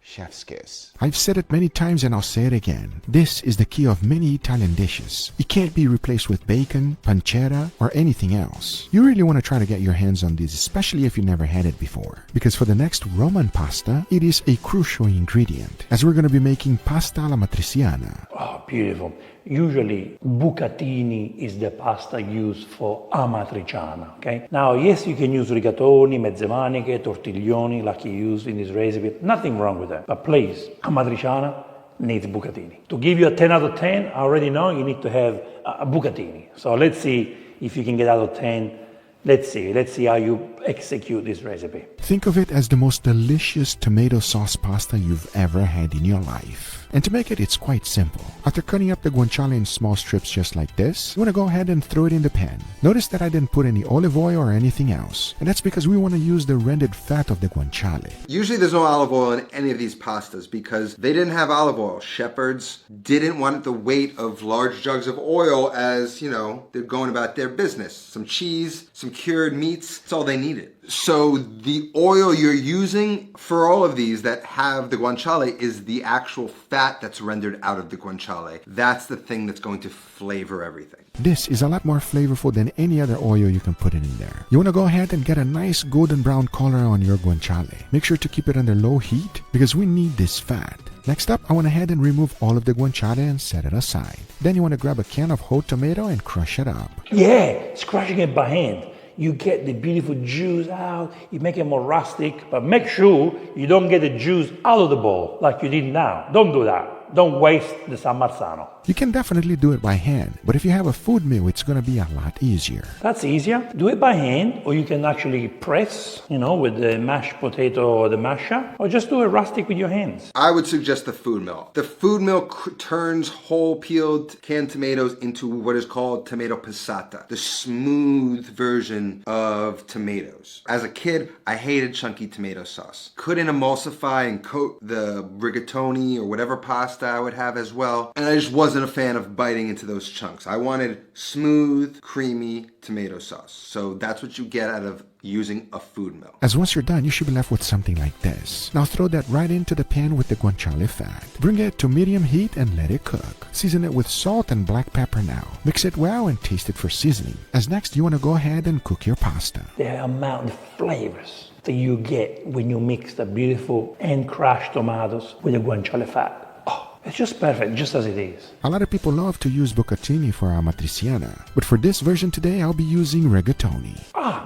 chef's kiss. I've said it many times and I'll say it again. This is the key of many Italian dishes. It can't be replaced with bacon, pancetta, or anything else. You really want to try to get your hands on this, especially if you never had it before. Because for the next Roman pasta, it is a crucial ingredient, as we're going to be making pasta alla matriciana. Oh, beautiful. Usually, bucatini is the pasta used for amatriciana, okay? Now, yes, you can use rigatoni, mezze maniche, tortiglioni, like you use in this recipe. Nothing wrong with that. But please, amatriciana needs bucatini. To give you a 10 out of 10, I already know you need to have a bucatini. So let's see if you can get out of 10. Let's see how you execute this recipe. Think of it as the most delicious tomato sauce pasta you've ever had in your life. And to make it, it's quite simple. After cutting up the guanciale in small strips just like this, you want to go ahead and throw it in the pan. Notice that I didn't put any olive oil or anything else. And that's because we want to use the rendered fat of the guanciale. Usually there's no olive oil in any of these pastas because they didn't have olive oil. Shepherds didn't want the weight of large jugs of oil as, you know, they're going about their business. Some cheese, some cured meats, that's all they needed. So the oil you're using for all of these that have the guanciale is the actual fat that's rendered out of the guanciale. That's the thing that's going to flavor everything. This is a lot more flavorful than any other oil you can put in there. You want to go ahead and get a nice golden brown color on your guanciale. Make sure to keep it under low heat because we need this fat. Next up, I went ahead and remove all of the guanciale and set it aside. Then you want to grab a can of whole tomato and crush it up. Yeah, crushing it by hand. You get the beautiful juice out, you make it more rustic, but make sure you don't get the juice out of the bowl like you did now. Don't do that. Don't waste the San Marzano. You can definitely do it by hand, but if you have a food mill, it's gonna be a lot easier. That's easier. Do it by hand, or you can actually press, with the mashed potato or the masher, or just do it rustic with your hands. I would suggest the food mill. The food mill turns whole peeled canned tomatoes into what is called tomato passata, the smooth version of tomatoes. As a kid, I hated chunky tomato sauce. Couldn't emulsify and coat the rigatoni or whatever pasta I would have as well, and I just wasn't a fan of biting into those chunks. I wanted smooth, creamy tomato sauce. So that's what you get out of using a food mill. As once you're done, you should be left with something like this. Now throw that right into the pan with the guanciale fat. Bring it to medium heat and let it cook. Season it with salt and black pepper now. Mix it well and taste it for seasoning. As next, you want to go ahead and cook your pasta. The amount of flavors that you get when you mix the beautiful and crushed tomatoes with the guanciale fat. It's just perfect, just as it is. A lot of people love to use bucatini for amatriciana, but for this version today, I'll be using rigatoni.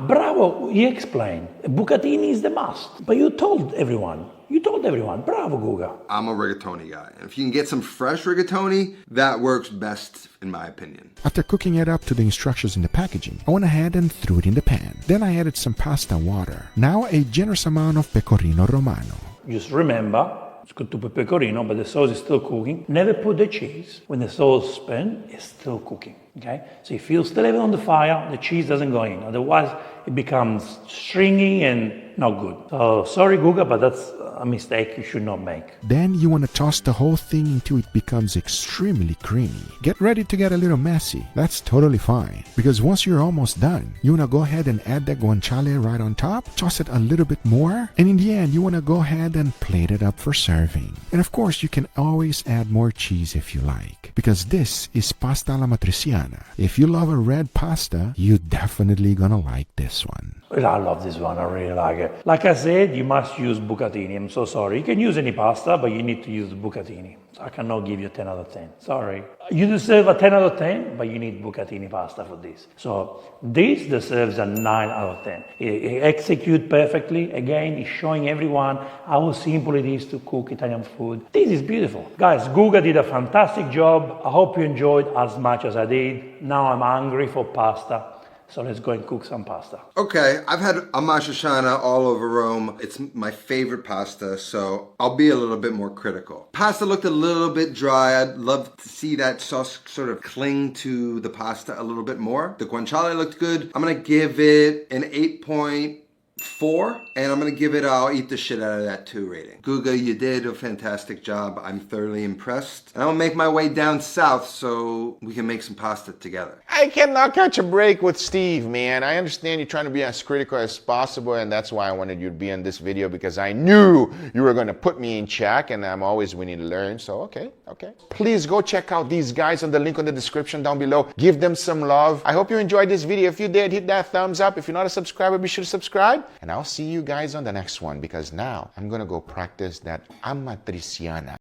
Bravo, you explained. Bucatini is the must. But you told everyone. Bravo, Guga. I'm a rigatoni guy. And if you can get some fresh rigatoni, that works best in my opinion. After cooking it up to the instructions in the packaging, I went ahead and threw it in the pan. Then I added some pasta water. Now a generous amount of pecorino romano. Just remember, it's good to put pecorino, but the sauce is still cooking. Never put the cheese when the sauce pan is still cooking. Okay? So if you still have it on the fire, the cheese doesn't go in. Otherwise, it becomes stringy and not good. So sorry, Guga, but that's a mistake you should not make. Then you want to toss the whole thing until it becomes extremely creamy. Get ready to get a little messy. That's totally fine. Because once you're almost done, you want to go ahead and add the guanciale right on top, toss it a little bit more, and in the end, you want to go ahead and plate it up for serving. And of course, you can always add more cheese if you like. Because this is pasta alla matriciana. If you love a red pasta, you're definitely gonna like this one. I love this one, I really like it. Like I said, you must use bucatini. I'm so sorry. You can use any pasta, but you need to use bucatini. I cannot give you a 10 out of 10. Sorry. You deserve a 10 out of 10, but you need bucatini pasta for this. So this deserves a 9 out of 10. It executes perfectly. Again, it's showing everyone how simple it is to cook Italian food. This is beautiful. Guys, Guga did a fantastic job. I hope you enjoyed as much as I did. Now I'm hungry for pasta. So let's go and cook some pasta. Okay, I've had amatriciana all over Rome. It's my favorite pasta, so I'll be a little bit more critical. Pasta looked a little bit dry. I'd love to see that sauce sort of cling to the pasta a little bit more. The guanciale looked good. I'm gonna give it an 8.4, and I'm gonna give it, I'll eat the shit out of that 2 rating. Guga, you did a fantastic job. I'm thoroughly impressed. And I'll make my way down south so we can make some pasta together. I cannot catch a break with Steve, man. I understand you're trying to be as critical as possible, and that's why I wanted you to be in this video, because I knew you were going to put me in check, and I'm always willing to learn. So, okay. Please go check out these guys on the link in the description down below. Give them some love. I hope you enjoyed this video. If you did, hit that thumbs up. If you're not a subscriber, be sure to subscribe. And I'll see you guys on the next one, because now I'm going to go practice that amatriciana.